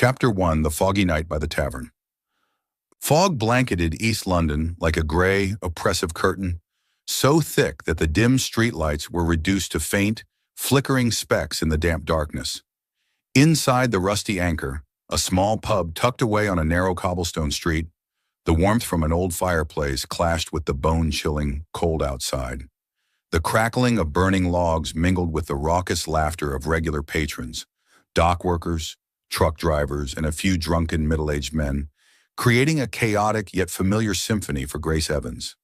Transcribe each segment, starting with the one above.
Chapter 1: The Foggy Night by the Tavern. Fog blanketed East London like a gray, oppressive curtain, so thick that the dim streetlights were reduced to faint, flickering specks in the damp darkness. Inside the Rusty Anchor, a small pub tucked away on a narrow cobblestone street, the warmth from an old fireplace clashed with the bone-chilling cold outside. The crackling of burning logs mingled with the raucous laughter of regular patrons, dock workers, truck drivers, and a few drunken middle-aged men, creating a chaotic yet familiar symphony for Grace Evans.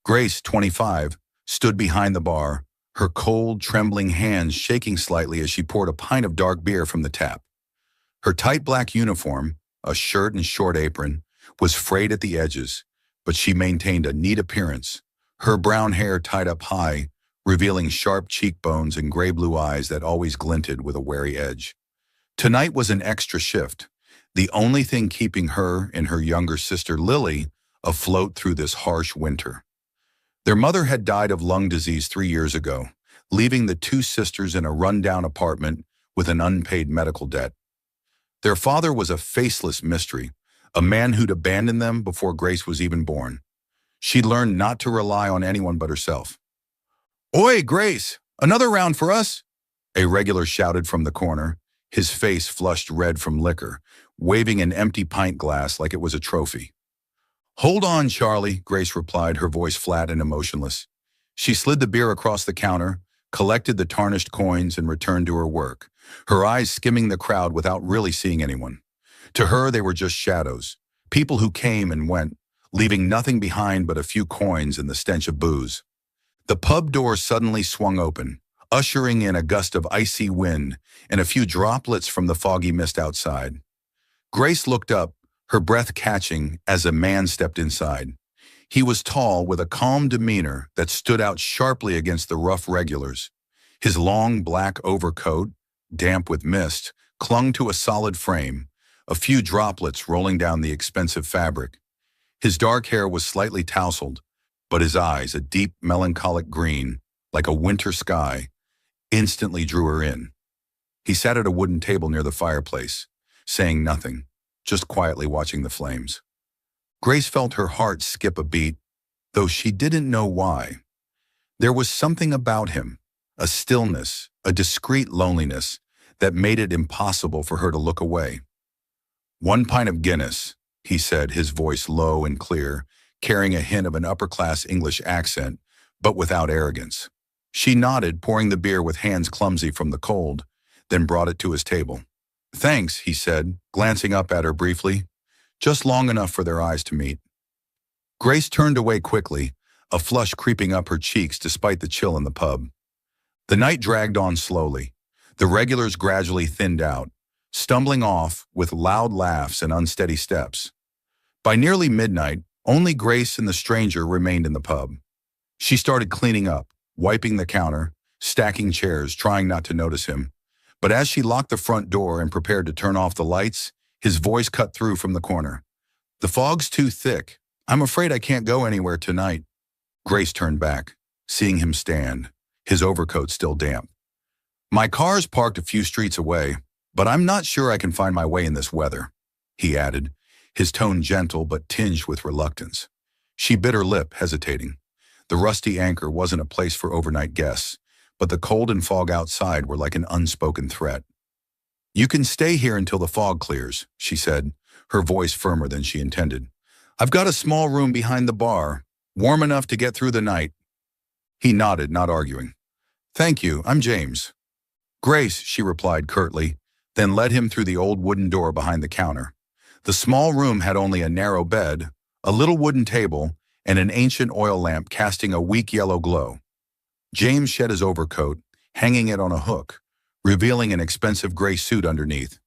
Grace, 25, stood behind the bar, her cold, trembling hands shaking slightly as she poured a pint of dark beer from the tap. Her tight black uniform, a shirt and short apron, was frayed at the edges, but she maintained a neat appearance, her brown hair tied up high, revealing sharp cheekbones and gray-blue eyes that always glinted with a wary edge. Tonight was an extra shift, the only thing keeping her and her younger sister Lily afloat through this harsh winter. Their mother had died of lung disease 3 years ago, leaving the two sisters in a run-down apartment with an unpaid medical debt. Their father was a faceless mystery, a man who'd abandoned them before Grace was even born. She'd learned not to rely on anyone but herself. "Oi, Grace! Another round for us!" a regular shouted from the corner, his face flushed red from liquor, waving an empty pint glass like it was a trophy. "Hold on, Charlie," Grace replied, her voice flat and emotionless. She slid the beer across the counter, collected the tarnished coins, and returned to her work, her eyes skimming the crowd without really seeing anyone. To her, they were just shadows, people who came and went, leaving nothing behind but a few coins and the stench of booze. The pub door suddenly swung open, ushering in a gust of icy wind and a few droplets from the foggy mist outside. Grace looked up, her breath catching, as a man stepped inside. He was tall, with a calm demeanor that stood out sharply against the rough regulars. His long black overcoat, damp with mist, clung to a solid frame, a few droplets rolling down the expensive fabric. His dark hair was slightly tousled, but his eyes, a deep melancholic green, like a winter sky, instantly drew her in. He sat at a wooden table near the fireplace, saying nothing, just quietly watching the flames. Grace felt her heart skip a beat, though she didn't know why. There was something about him, a stillness, a discreet loneliness, that made it impossible for her to look away. "1 pint of Guinness," he said, his voice low and clear, carrying a hint of an upper-class English accent, but without arrogance. She nodded, pouring the beer with hands clumsy from the cold, then brought it to his table. "Thanks," he said, glancing up at her briefly, just long enough for their eyes to meet. Grace turned away quickly, a flush creeping up her cheeks despite the chill in the pub. The night dragged on slowly. The regulars gradually thinned out, stumbling off with loud laughs and unsteady steps. By nearly midnight, only Grace and the stranger remained in the pub. She started cleaning up, wiping the counter, stacking chairs, trying not to notice him. But as she locked the front door and prepared to turn off the lights, his voice cut through from the corner. "The fog's too thick. I'm afraid I can't go anywhere tonight." Grace turned back, seeing him stand, his overcoat still damp. "My car's parked a few streets away, but I'm not sure I can find my way in this weather," he added, his tone gentle but tinged with reluctance. She bit her lip, hesitating. The Rusty Anchor wasn't a place for overnight guests, but the cold and fog outside were like an unspoken threat. "You can stay here until the fog clears," she said, her voice firmer than she intended. "I've got a small room behind the bar, warm enough to get through the night." He nodded, not arguing. "Thank you, I'm James." "Grace," she replied curtly, then led him through the old wooden door behind the counter. The small room had only a narrow bed, a little wooden table, and an ancient oil lamp casting a weak yellow glow. James shed his overcoat, hanging it on a hook, revealing an expensive gray suit underneath.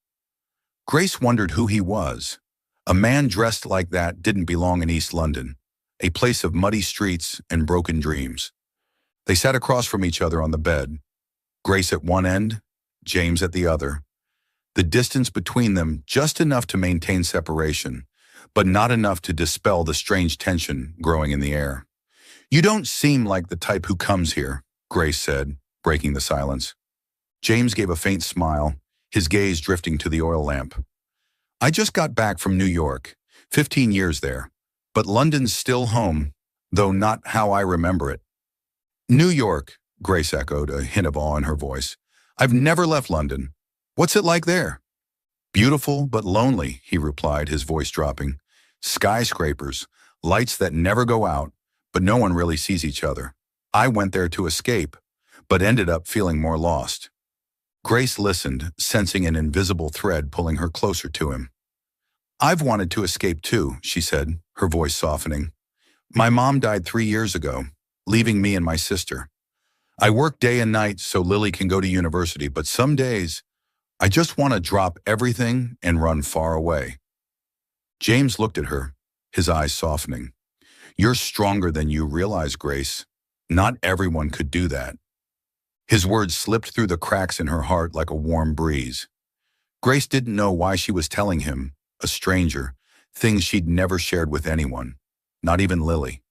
Grace wondered who he was. A man dressed like that didn't belong in East London, a place of muddy streets and broken dreams. They sat across from each other on the bed, Grace at one end, James at the other. The distance between them just enough to maintain separation, but not enough to dispel the strange tension growing in the air. "You don't seem like the type who comes here," Grace said, breaking the silence. James gave a faint smile, his gaze drifting to the oil lamp. I just got back from New York, 15 years there, but London's still home, though not how I remember it. New York, Grace echoed, a hint of awe in her voice. I've never left London. What's it like there? Beautiful but lonely, he replied, his voice dropping. Skyscrapers, lights that never go out, but no one really sees each other. I went there to escape, but ended up feeling more lost. Grace listened, sensing an invisible thread pulling her closer to him. I've wanted to escape too, she said, her voice softening. My mom died 3 years ago, leaving me and my sister. I work day and night so Lily can go to university, but some days I just want to drop everything and run far away. James looked at her, his eyes softening. You're stronger than you realize, Grace. Not everyone could do that. His words slipped through the cracks in her heart like a warm breeze. Grace didn't know why she was telling him, a stranger, things she'd never shared with anyone, not even Lily.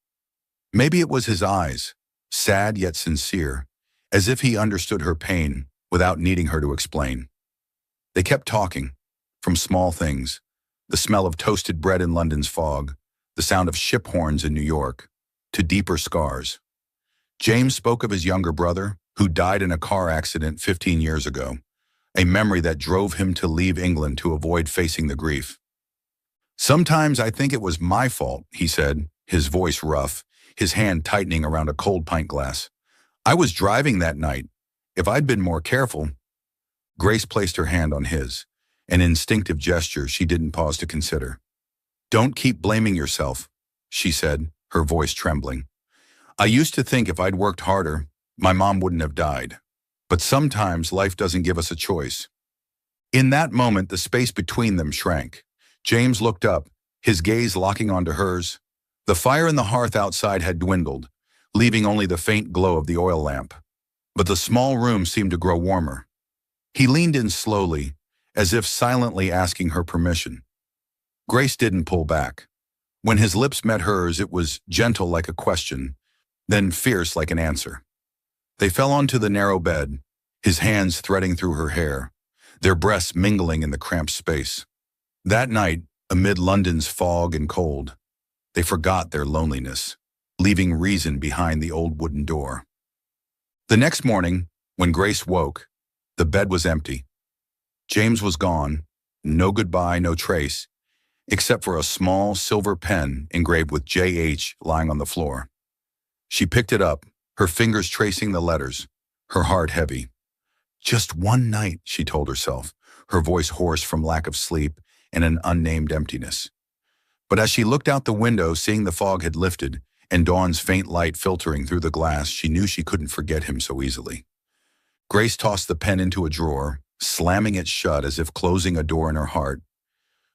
Maybe it was his eyes, sad yet sincere, as if he understood her pain without needing her to explain. They kept talking, from small things, the smell of toasted bread in London's fog, the sound of ship horns in New York, to deeper scars. James spoke of his younger brother, who died in a car accident 15 years ago, a memory that drove him to leave England to avoid facing the grief. Sometimes I think it was my fault, he said, his voice rough, his hand tightening around a cold pint glass. I was driving that night. If I'd been more careful. Grace placed her hand on his, an instinctive gesture she didn't pause to consider. Don't keep blaming yourself, she said, her voice trembling. I used to think if I'd worked harder, my mom wouldn't have died. But sometimes life doesn't give us a choice. In that moment, the space between them shrank. James looked up, his gaze locking onto hers. The fire in the hearth outside had dwindled, leaving only the faint glow of the oil lamp. But the small room seemed to grow warmer. He leaned in slowly, as if silently asking her permission. Grace didn't pull back. When his lips met hers, it was gentle like a question, then fierce like an answer. They fell onto the narrow bed, his hands threading through her hair, their breasts mingling in the cramped space. That night, amid London's fog and cold, they forgot their loneliness, leaving reason behind the old wooden door. The next morning, when Grace woke, the bed was empty. James was gone, no goodbye, no trace, except for a small silver pen engraved with J.H. lying on the floor. She picked it up, her fingers tracing the letters, her heart heavy. Just one night, she told herself, her voice hoarse from lack of sleep and an unnamed emptiness. But as she looked out the window, seeing the fog had lifted and dawn's faint light filtering through the glass, she knew she couldn't forget him so easily. Grace tossed the pen into a drawer, slamming it shut as if closing a door in her heart.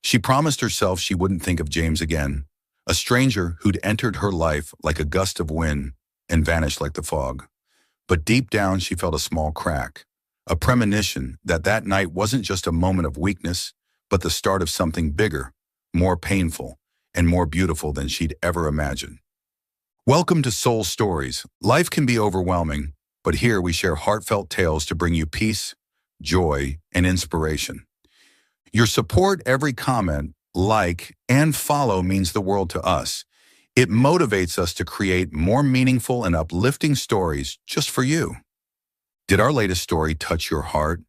She promised herself she wouldn't think of James again, a stranger who'd entered her life like a gust of wind and vanished like the fog. But deep down, she felt a small crack, a premonition that that night wasn't just a moment of weakness, but the start of something bigger, more painful, and more beautiful than she'd ever imagined. Welcome to Soul Stories. Life can be overwhelming, but here we share heartfelt tales to bring you peace, joy, and inspiration. Your support, every comment, like, and follow means the world to us. It motivates us to create more meaningful and uplifting stories just for you. Did our latest story touch your heart?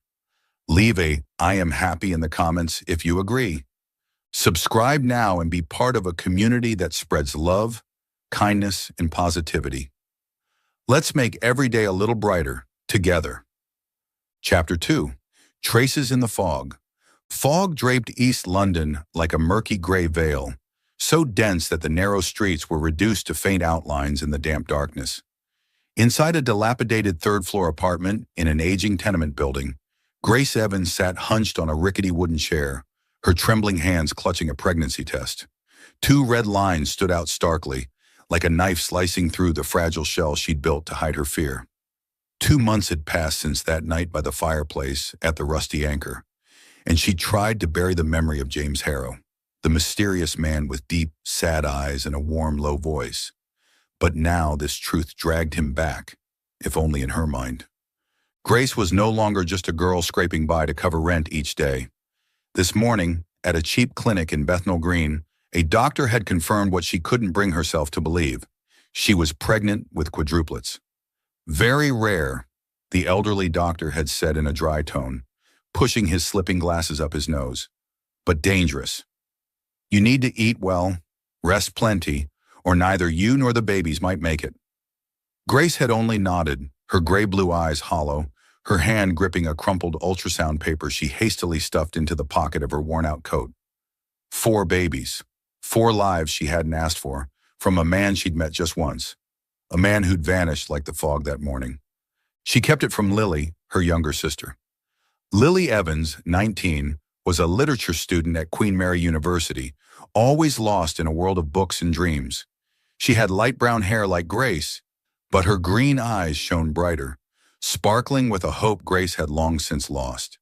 Leave a "I am happy" in the comments if you agree. Subscribe now and be part of a community that spreads love, kindness, and positivity. Let's make every day a little brighter together. Chapter 2. Traces in the Fog. Fog draped East London like a murky gray veil, so dense that the narrow streets were reduced to faint outlines in the damp darkness. Inside a dilapidated third-floor apartment in an aging tenement building, Grace Evans sat hunched on a rickety wooden chair, her trembling hands clutching a pregnancy test. 2 red lines stood out starkly, like a knife slicing through the fragile shell she'd built to hide her fear. 2 months had passed since that night by the fireplace at the Rusty Anchor, and she tried to bury the memory of James Harrow, the mysterious man with deep, sad eyes and a warm, low voice. But now this truth dragged him back, if only in her mind. Grace was no longer just a girl scraping by to cover rent each day. This morning, at a cheap clinic in Bethnal Green, a doctor had confirmed what she couldn't bring herself to believe. She was pregnant with quadruplets. Very rare, the elderly doctor had said in a dry tone, pushing his slipping glasses up his nose. But dangerous. You need to eat well, rest plenty, or neither you nor the babies might make it. Grace had only nodded, her gray-blue eyes hollow, her hand gripping a crumpled ultrasound paper she hastily stuffed into the pocket of her worn-out coat. 4 babies. 4 lives she hadn't asked for, from a man she'd met just once. A man who'd vanished like the fog that morning. She kept it from Lily, her younger sister. Lily Evans, 19, was a literature student at Queen Mary University, always lost in a world of books and dreams. She had light brown hair like Grace, but her green eyes shone brighter, sparkling with a hope Grace had long since lost.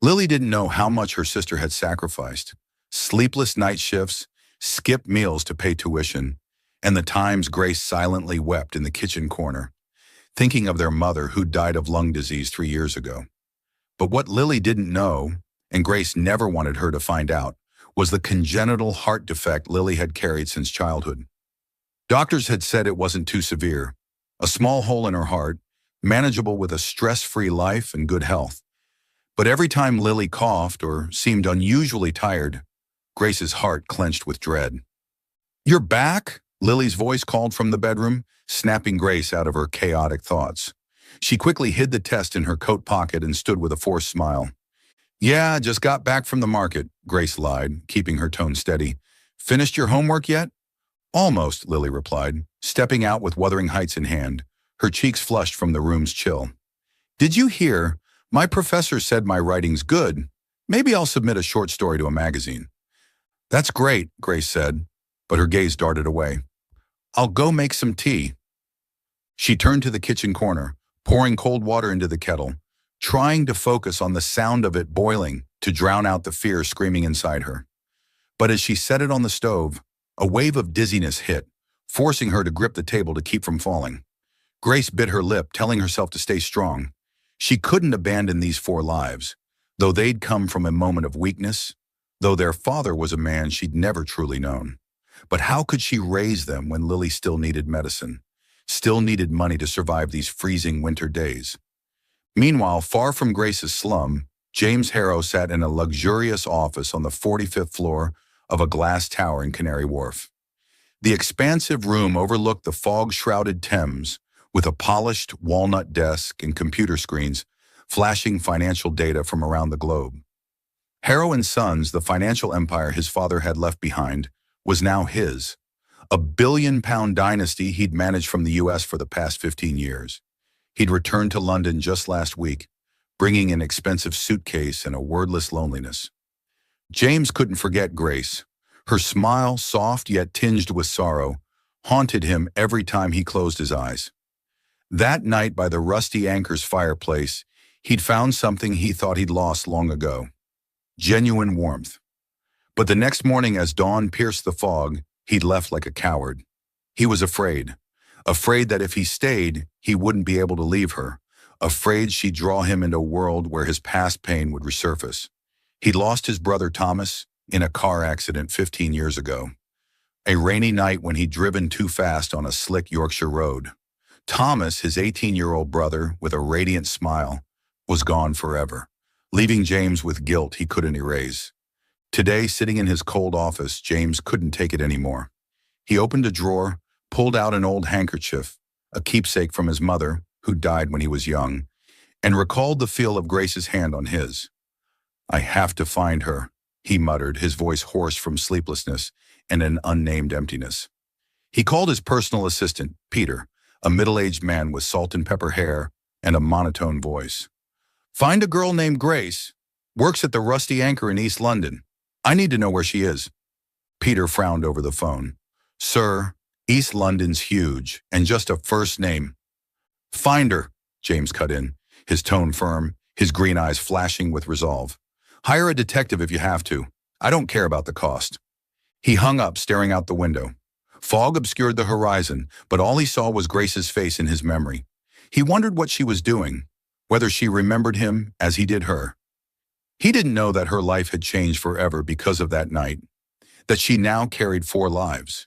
Lily didn't know how much her sister had sacrificed. Sleepless night shifts, skipped meals to pay tuition, and the times Grace silently wept in the kitchen corner, thinking of their mother who died of lung disease 3 years ago. But what Lily didn't know, and Grace never wanted her to find out, was the congenital heart defect Lily had carried since childhood. Doctors had said it wasn't too severe, a small hole in her heart, manageable with a stress-free life and good health. But every time Lily coughed or seemed unusually tired, Grace's heart clenched with dread. "You're back?" Lily's voice called from the bedroom, snapping Grace out of her chaotic thoughts. She quickly hid the test in her coat pocket and stood with a forced smile. "Yeah, just got back from the market," Grace lied, keeping her tone steady. "Finished your homework yet?" "Almost," Lily replied, stepping out with Wuthering Heights in hand, her cheeks flushed from the room's chill. "Did you hear? My professor said my writing's good. Maybe I'll submit a short story to a magazine." "That's great," Grace said, but her gaze darted away. "I'll go make some tea." She turned to the kitchen corner, pouring cold water into the kettle, trying to focus on the sound of it boiling to drown out the fear screaming inside her. But as she set it on the stove, a wave of dizziness hit, forcing her to grip the table to keep from falling. Grace bit her lip, telling herself to stay strong. She couldn't abandon these 4 lives, though they'd come from a moment of weakness, though their father was a man she'd never truly known. But how could she raise them when Lily still needed medicine, still needed money to survive these freezing winter days? Meanwhile, far from Grace's slum, James Harrow sat in a luxurious office on the 45th floor of a glass tower in Canary Wharf. The expansive room overlooked the fog-shrouded Thames, with a polished walnut desk and computer screens flashing financial data from around the globe. Harrow and Sons, the financial empire his father had left behind, was now his, a billion-pound dynasty he'd managed from the U.S. for the past 15 years. He'd returned to London just last week, bringing an expensive suitcase and a wordless loneliness. James couldn't forget Grace. Her smile, soft yet tinged with sorrow, haunted him every time he closed his eyes. That night by the Rusty Anchor's fireplace, he'd found something he thought he'd lost long ago. Genuine warmth. But the next morning as dawn pierced the fog, he'd left like a coward. He was afraid. Afraid that if he stayed, he wouldn't be able to leave her. Afraid she'd draw him into a world where his past pain would resurface. He'd lost his brother Thomas in a car accident 15 years ago. A rainy night when he'd driven too fast on a slick Yorkshire road. Thomas, his 18-year-old brother, with a radiant smile, was gone forever, leaving James with guilt he couldn't erase. Today, sitting in his cold office, James couldn't take it anymore. He opened a drawer, pulled out an old handkerchief, a keepsake from his mother, who died when he was young, and recalled the feel of Grace's hand on his. "I have to find her," he muttered, his voice hoarse from sleeplessness and an unnamed emptiness. He called his personal assistant, Peter, a middle-aged man with salt and pepper hair and a monotone voice. "Find a girl named Grace. Works at the Rusty Anchor in East London. I need to know where she is." Peter frowned over the phone. "Sir, East London's huge, and just a first name." "Find her," James cut in, his tone firm, his green eyes flashing with resolve. "Hire a detective if you have to. I don't care about the cost." He hung up, staring out the window. Fog obscured the horizon, but all he saw was Grace's face in his memory. He wondered what she was doing. whether she remembered him as he did her. He didn't know that her life had changed forever because of that night, that she now carried 4 lives,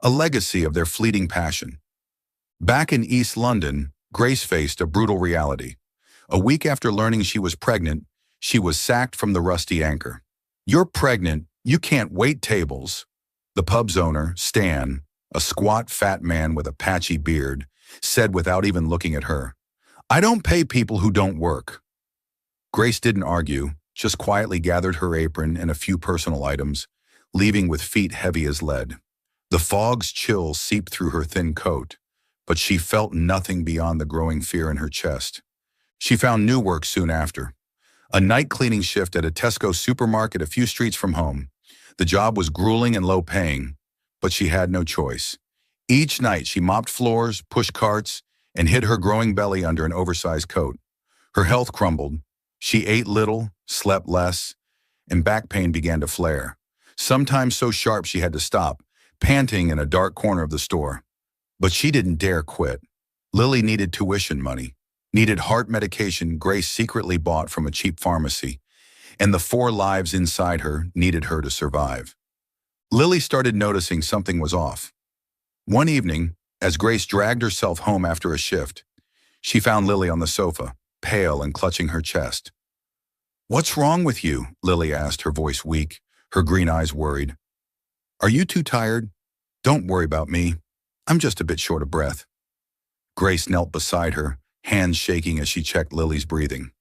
a legacy of their fleeting passion. Back in East London, Grace faced a brutal reality. A week after learning she was pregnant, she was sacked from the Rusty Anchor. "You're pregnant, you can't wait tables," the pub's owner, Stan, a squat fat man with a patchy beard, said without even looking at her. "I don't pay people who don't work." Grace didn't argue, just quietly gathered her apron and a few personal items, leaving with feet heavy as lead. The fog's chill seeped through her thin coat, but she felt nothing beyond the growing fear in her chest. She found new work soon after. A night cleaning shift at a Tesco supermarket a few streets from home. The job was grueling and low-paying, but she had no choice. Each night she mopped floors, pushed carts, and hid her growing belly under an oversized coat. Her health crumbled. She ate little, slept less, and back pain began to flare, sometimes so sharp she had to stop, panting in a dark corner of the store. But she didn't dare quit. Lily needed tuition money, needed heart medication Grace secretly bought from a cheap pharmacy, and the 4 lives inside her needed her to survive. Lily started noticing something was off. One evening, as Grace dragged herself home after a shift, she found Lily on the sofa, pale and clutching her chest. "What's wrong with you?" Lily asked, her voice weak, her green eyes worried. "Are you too tired? Don't worry about me. I'm just a bit short of breath." Grace knelt beside her, hands shaking as she checked Lily's breathing.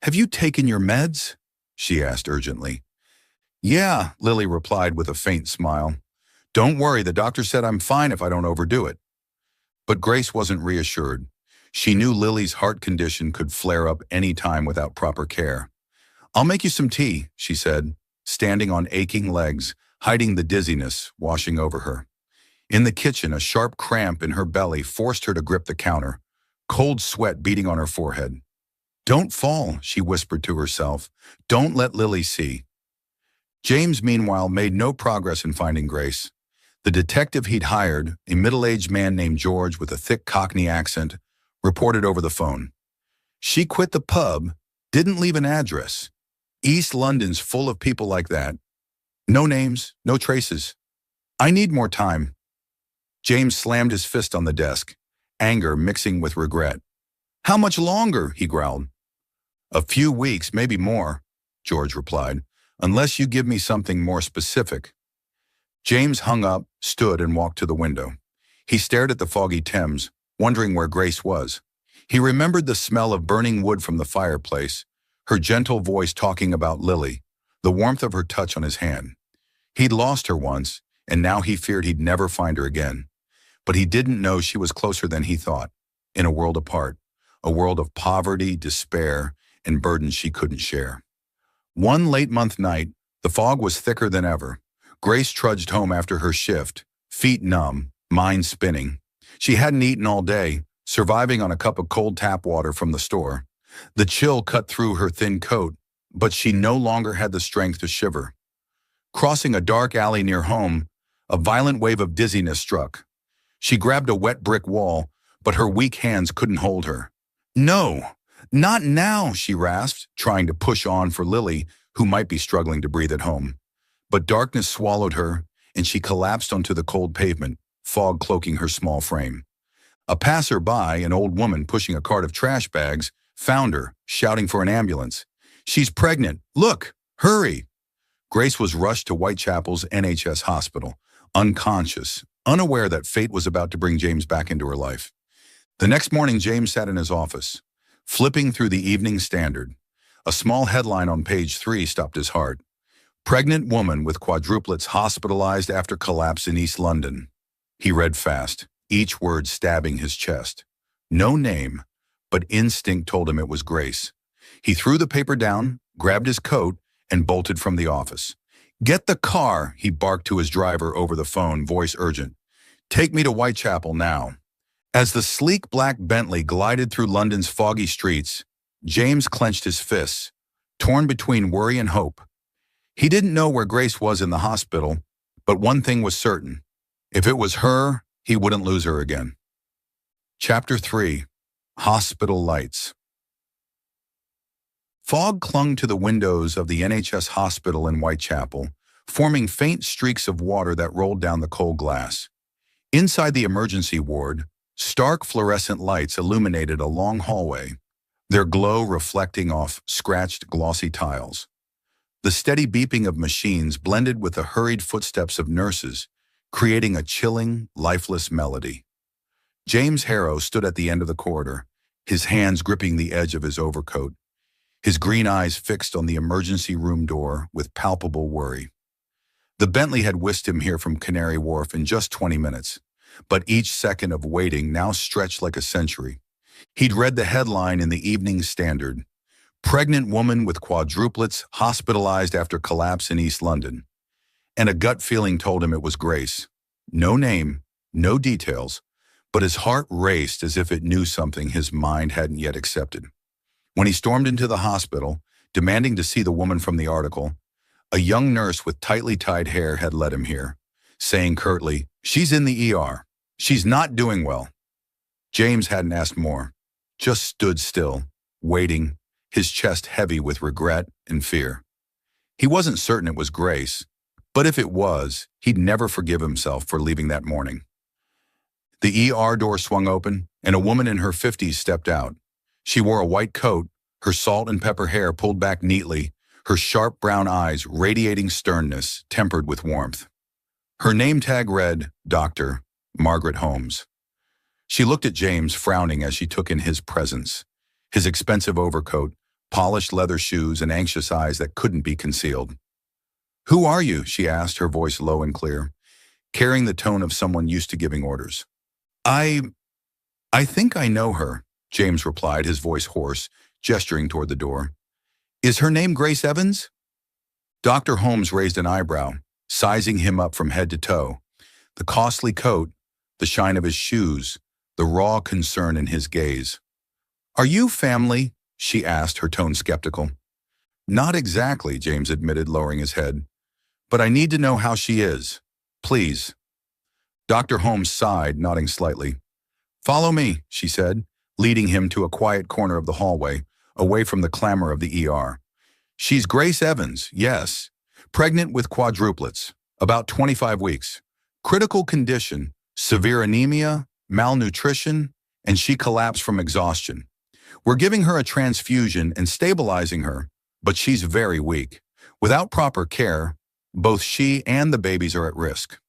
"Have you taken your meds?" she asked urgently. "Yeah," Lily replied with a faint smile. "Don't worry, the doctor said I'm fine if I don't overdo it." But Grace wasn't reassured. She knew Lily's heart condition could flare up any time without proper care. "I'll make you some tea," she said, standing on aching legs, hiding the dizziness washing over her. In the kitchen, a sharp cramp in her belly forced her to grip the counter, cold sweat beating on her forehead. "Don't fall," she whispered to herself. "Don't let Lily see." James, meanwhile, made no progress in finding Grace. The detective he'd hired, a middle-aged man named George with a thick Cockney accent, reported over the phone. "She quit the pub, didn't leave an address. East London's full of people like that. No names, no traces. I need more time." James slammed his fist on the desk, anger mixing with regret. "How much longer?" he growled. "A few weeks, maybe more," George replied, "unless you give me something more specific." James hung up, stood, and walked to the window. He stared at the foggy Thames, wondering where Grace was. He remembered the smell of burning wood from the fireplace, her gentle voice talking about Lily, the warmth of her touch on his hand. He'd lost her once, and now he feared he'd never find her again. But he didn't know she was closer than he thought, in a world apart, a world of poverty, despair, and burdens she couldn't share. One late-month night, the fog was thicker than ever. Grace trudged home after her shift, feet numb, mind spinning. She hadn't eaten all day, surviving on a cup of cold tap water from the store. The chill cut through her thin coat, but she no longer had the strength to shiver. Crossing a dark alley near home, a violent wave of dizziness struck. She grabbed a wet brick wall, but her weak hands couldn't hold her. "No, not now," she rasped, trying to push on for Lily, who might be struggling to breathe at home. But darkness swallowed her, and she collapsed onto the cold pavement, fog cloaking her small frame. A passer-by, an old woman pushing a cart of trash bags, found her, shouting for an ambulance. "She's pregnant. Look, hurry." Grace was rushed to Whitechapel's NHS hospital, unconscious, unaware that fate was about to bring James back into her life. The next morning, James sat in his office, flipping through the Evening Standard. A small headline on page 3 stopped his heart. "Pregnant woman with quadruplets hospitalized after collapse in East London." He read fast, each word stabbing his chest. No name, but instinct told him it was Grace. He threw the paper down, grabbed his coat, and bolted from the office. "Get the car," he barked to his driver over the phone, voice urgent. "Take me to Whitechapel now." As the sleek black Bentley glided through London's foggy streets, James clenched his fists, torn between worry and hope. He didn't know where Grace was in the hospital, but one thing was certain. If it was her, he wouldn't lose her again. Chapter 3. Hospital Lights. Fog clung to the windows of the NHS hospital in Whitechapel, forming faint streaks of water that rolled down the cold glass. Inside the emergency ward, stark fluorescent lights illuminated a long hallway, their glow reflecting off scratched, glossy tiles. The steady beeping of machines blended with the hurried footsteps of nurses, creating a chilling, lifeless melody. James Harrow stood at the end of the corridor, his hands gripping the edge of his overcoat, his green eyes fixed on the emergency room door with palpable worry. The Bentley had whisked him here from Canary Wharf in just 20 minutes, but each second of waiting now stretched like a century. He'd read the headline in the Evening Standard: "Pregnant woman with quadruplets hospitalized after collapse in East London." And a gut feeling told him it was Grace. No name, no details, but his heart raced as if it knew something his mind hadn't yet accepted. When he stormed into the hospital, demanding to see the woman from the article, a young nurse with tightly tied hair had led him here, saying curtly, "She's in the ER. She's not doing well." James hadn't asked more, just stood still, waiting, his chest heavy with regret and fear. He wasn't certain it was Grace, but if it was, he'd never forgive himself for leaving that morning. The ER door swung open, and a woman in her 50s stepped out. She wore a white coat, her salt and pepper hair pulled back neatly, her sharp brown eyes radiating sternness, tempered with warmth. Her name tag read, Dr. Margaret Holmes. She looked at James, frowning as she took in his presence, his expensive overcoat, polished leather shoes, and anxious eyes that couldn't be concealed. "Who are you?" she asked, her voice low and clear, carrying the tone of someone used to giving orders. I think I know her," James replied, his voice hoarse, gesturing toward the door. "Is her name Grace Evans?" Dr. Holmes raised an eyebrow, sizing him up from head to toe. The costly coat, the shine of his shoes, the raw concern in his gaze. "Are you family?" she asked, her tone skeptical. "Not exactly," James admitted, lowering his head. "But I need to know how she is. Please." Dr. Holmes sighed, nodding slightly. "Follow me," she said, leading him to a quiet corner of the hallway, away from the clamor of the ER. "She's Grace Evans, yes. Pregnant with quadruplets, about 25 weeks. Critical condition, severe anemia, malnutrition, and she collapsed from exhaustion. We're giving her a transfusion and stabilizing her, but she's very weak. Without proper care, both she and the babies are at risk."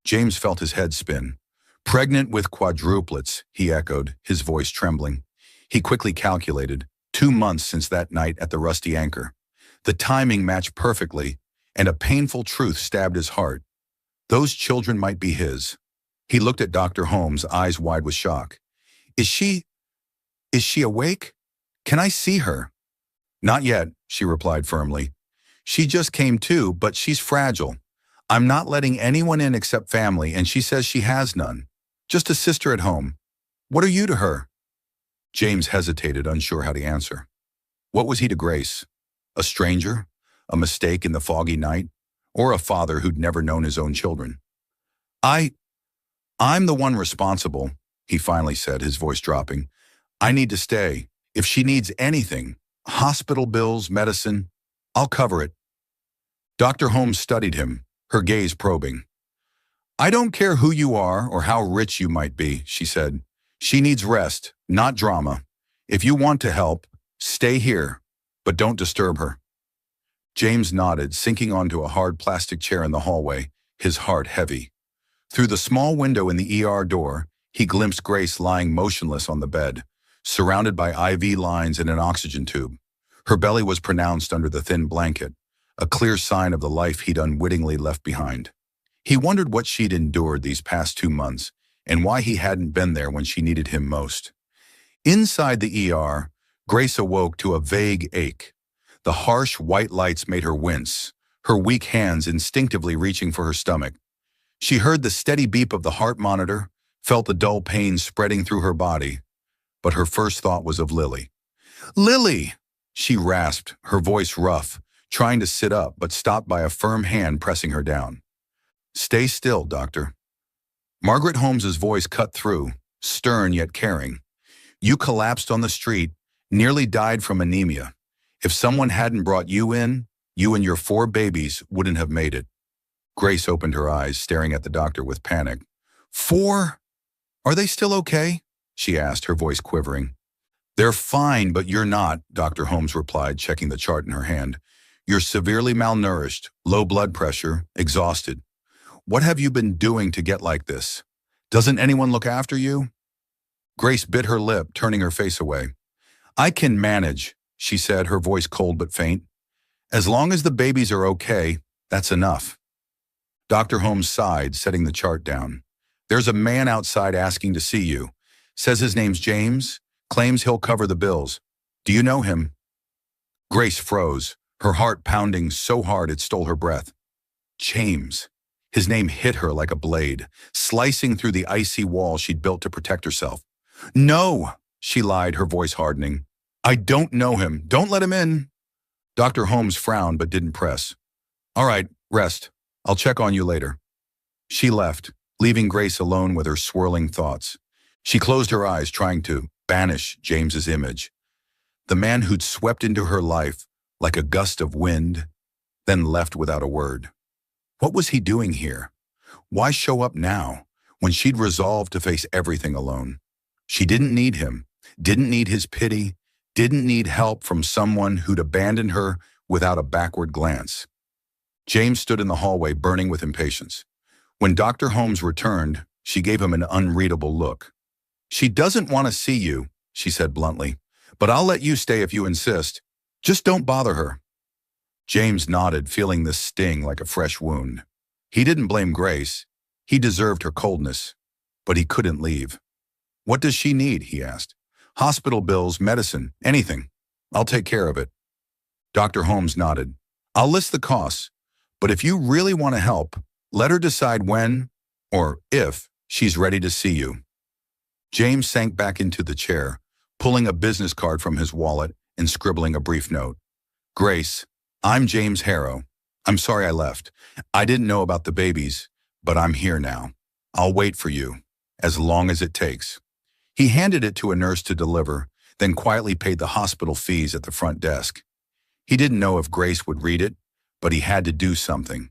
James felt his head spin. "Pregnant with quadruplets," he echoed, his voice trembling. He quickly calculated, 2 months since that night at the Rusty Anchor. The timing matched perfectly, and a painful truth stabbed his heart. Those children might be his. He looked at Dr. Holmes, eyes wide with shock. Is she awake? Can I see her?" "Not yet," she replied firmly. "She just came to, but she's fragile. I'm not letting anyone in except family, and she says she has none. Just a sister at home. What are you to her?" James hesitated, unsure how to answer. What was he to Grace? A stranger? A mistake in the foggy night? Or a father who'd never known his own children? I'm the one responsible," he finally said, his voice dropping. "I need to stay. If she needs anything, hospital bills, medicine, I'll cover it." Dr. Holmes studied him, her gaze probing. "I don't care who you are or how rich you might be," she said. "She needs rest, not drama. If you want to help, stay here, but don't disturb her." James nodded, sinking onto a hard plastic chair in the hallway, his heart heavy. Through the small window in the ER door, he glimpsed Grace lying motionless on the bed, surrounded by IV lines and an oxygen tube. Her belly was pronounced under the thin blanket, a clear sign of the life he'd unwittingly left behind. He wondered what she'd endured these past 2 months, and why he hadn't been there when she needed him most. Inside the ER, Grace awoke to a vague ache. The harsh white lights made her wince, her weak hands instinctively reaching for her stomach. She heard the steady beep of the heart monitor, felt the dull pain spreading through her body, but her first thought was of Lily. "Lily!" she rasped, her voice rough, trying to sit up but stopped by a firm hand pressing her down. "Stay still, doctor." Margaret Holmes's voice cut through, stern yet caring. "You collapsed on the street, nearly died from anemia. If someone hadn't brought you in, you and your 4 babies wouldn't have made it. Grace opened her eyes, staring at the doctor with panic. 4? Are they still okay? She asked, her voice quivering. They're fine, but you're not, Dr. Holmes replied, checking the chart in her hand. You're severely malnourished, low blood pressure, exhausted. What have you been doing to get like this? Doesn't anyone look after you? Grace bit her lip, turning her face away. I can manage, she said, her voice cold but faint. As long as the babies are okay, that's enough. Dr. Holmes sighed, setting the chart down. There's a man outside asking to see you. Says his name's James, claims he'll cover the bills. Do you know him? Grace froze, her heart pounding so hard it stole her breath. James. His name hit her like a blade, slicing through the icy wall she'd built to protect herself. No, she lied, her voice hardening. I don't know him. Don't let him in. Dr. Holmes frowned but didn't press. All right, rest. I'll check on you later. She left, leaving Grace alone with her swirling thoughts. She closed her eyes, trying to banish James's image. The man who'd swept into her life like a gust of wind, then left without a word. What was he doing here? Why show up now, when she'd resolved to face everything alone? She didn't need him, didn't need his pity, didn't need help from someone who'd abandoned her without a backward glance. James stood in the hallway, burning with impatience. When Dr. Holmes returned, she gave him an unreadable look. She doesn't want to see you, she said bluntly, but I'll let you stay if you insist. Just don't bother her. James nodded, feeling the sting like a fresh wound. He didn't blame Grace. He deserved her coldness, but he couldn't leave. What does she need? He asked. Hospital bills, medicine, anything. I'll take care of it. Dr. Holmes nodded. I'll list the costs, but if you really want to help, let her decide when, or if, she's ready to see you. James sank back into the chair, pulling a business card from his wallet and scribbling a brief note. Grace, I'm James Harrow. I'm sorry I left. I didn't know about the babies, but I'm here now. I'll wait for you, as long as it takes. He handed it to a nurse to deliver, then quietly paid the hospital fees at the front desk. He didn't know if Grace would read it, but he had to do something,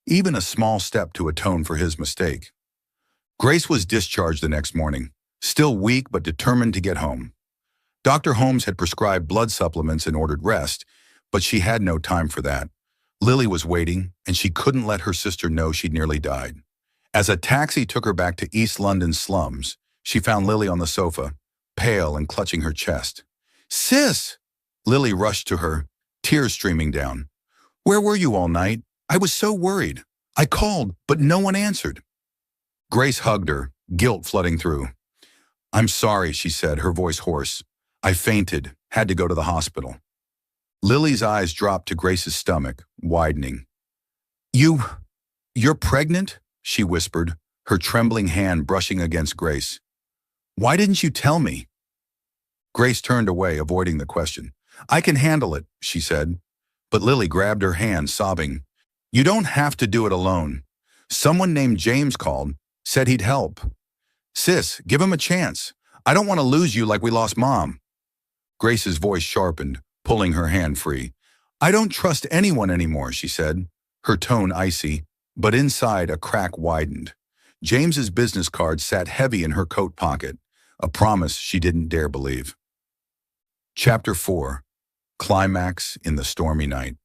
even a small step to atone for his mistake. Grace was discharged the next morning, still weak but determined to get home. Dr. Holmes had prescribed blood supplements and ordered rest, but she had no time for that. Lily was waiting, and she couldn't let her sister know she'd nearly died. As a taxi took her back to East London slums, she found Lily on the sofa, pale and clutching her chest. Sis! Lily rushed to her, tears streaming down. Where were you all night? I was so worried. I called, but no one answered. Grace hugged her, guilt flooding through. I'm sorry, she said, her voice hoarse. I fainted, had to go to the hospital. Lily's eyes dropped to Grace's stomach, widening. You're pregnant? She whispered, her trembling hand brushing against Grace. Why didn't you tell me? Grace turned away, avoiding the question. I can handle it, she said. But Lily grabbed her hand, sobbing. You don't have to do it alone. Someone named James called, said he'd help. Sis, give him a chance. I don't want to lose you like we lost Mom. Grace's voice sharpened, pulling her hand free. I don't trust anyone anymore, she said, her tone icy, but inside a crack widened. James's business card sat heavy in her coat pocket, a promise she didn't dare believe. Chapter 4. Climax in the Stormy Night.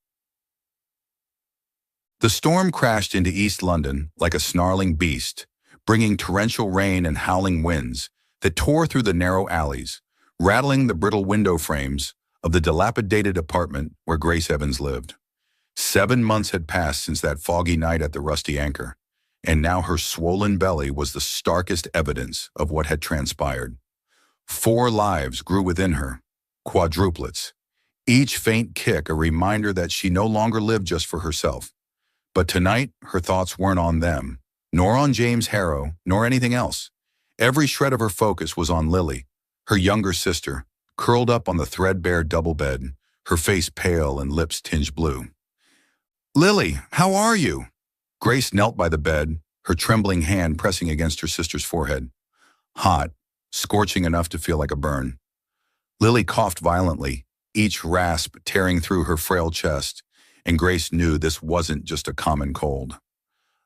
The storm crashed into East London like a snarling beast, bringing torrential rain and howling winds that tore through the narrow alleys, rattling the brittle window frames of the dilapidated apartment where Grace Evans lived. 7 months had passed since that foggy night at the Rusty Anchor, and now her swollen belly was the starkest evidence of what had transpired. 4 lives grew within her, quadruplets, each faint kick a reminder that she no longer lived just for herself. But tonight, her thoughts weren't on them, nor on James Harrow, nor anything else. Every shred of her focus was on Lily, her younger sister, curled up on the threadbare double bed, her face pale and lips tinged blue. Lily, how are you? Grace knelt by the bed, her trembling hand pressing against her sister's forehead. Hot, scorching enough to feel like a burn. Lily coughed violently, each rasp tearing through her frail chest, and Grace knew this wasn't just a common cold.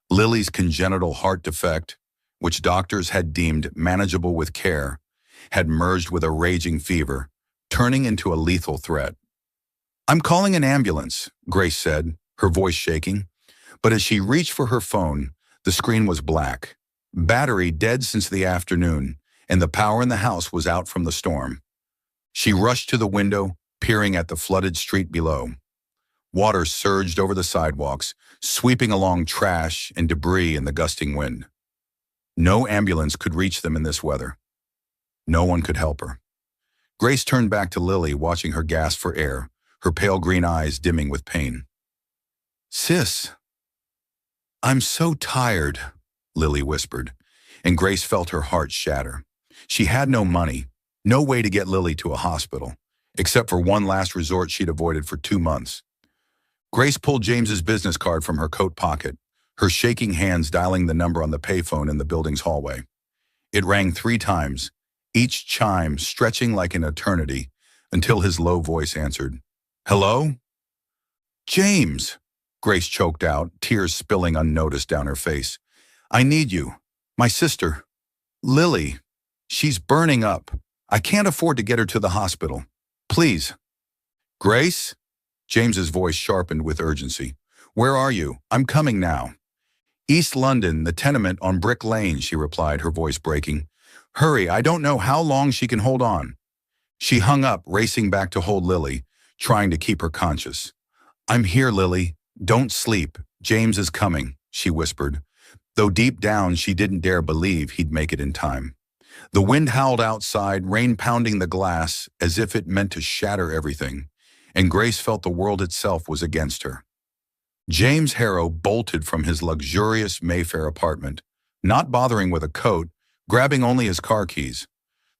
Lily's congenital heart defect, which doctors had deemed manageable with care, had merged with a raging fever, turning into a lethal threat. "I'm calling an ambulance," Grace said, her voice shaking. But as she reached for her phone, the screen was black. Battery dead since the afternoon, and the power in the house was out from the storm. She rushed to the window, peering at the flooded street below. Water surged over the sidewalks, sweeping along trash and debris in the gusting wind. No ambulance could reach them in this weather. No one could help her. Grace turned back to Lily, watching her gasp for air, her pale green eyes dimming with pain. "Sis, I'm so tired," Lily whispered, and Grace felt her heart shatter. She had no money, no way to get Lily to a hospital, except for one last resort she'd avoided for 2 months. Grace pulled James's business card from her coat pocket, her shaking hands dialing the number on the payphone in the building's hallway. It rang 3 times, each chime stretching like an eternity, until his low voice answered. "Hello?" "James," Grace choked out, tears spilling unnoticed down her face. "I need you. My sister, Lily. She's burning up. I can't afford to get her to the hospital. Please." "Grace?" James's voice sharpened with urgency. "Where are you? I'm coming now." "East London, the tenement on Brick Lane," she replied, her voice breaking. "Hurry, I don't know how long she can hold on." She hung up, racing back to hold Lily, trying to keep her conscious. "I'm here, Lily. Don't sleep. James is coming," she whispered, though deep down she didn't dare believe he'd make it in time. The wind howled outside, rain pounding the glass as if it meant to shatter everything, and Grace felt the world itself was against her. James Harrow bolted from his luxurious Mayfair apartment, not bothering with a coat, grabbing only his car keys.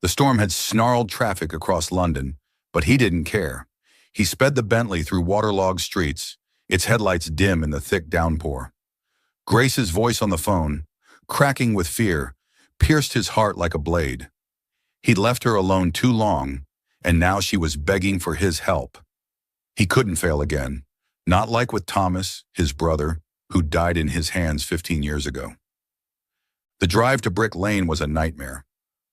The storm had snarled traffic across London, but he didn't care. He sped the Bentley through waterlogged streets, its headlights dim in the thick downpour. Grace's voice on the phone, cracking with fear, pierced his heart like a blade. He'd left her alone too long, and now she was begging for his help. He couldn't fail again, not like with Thomas, his brother, who died in his hands 15 years ago. The drive to Brick Lane was a nightmare.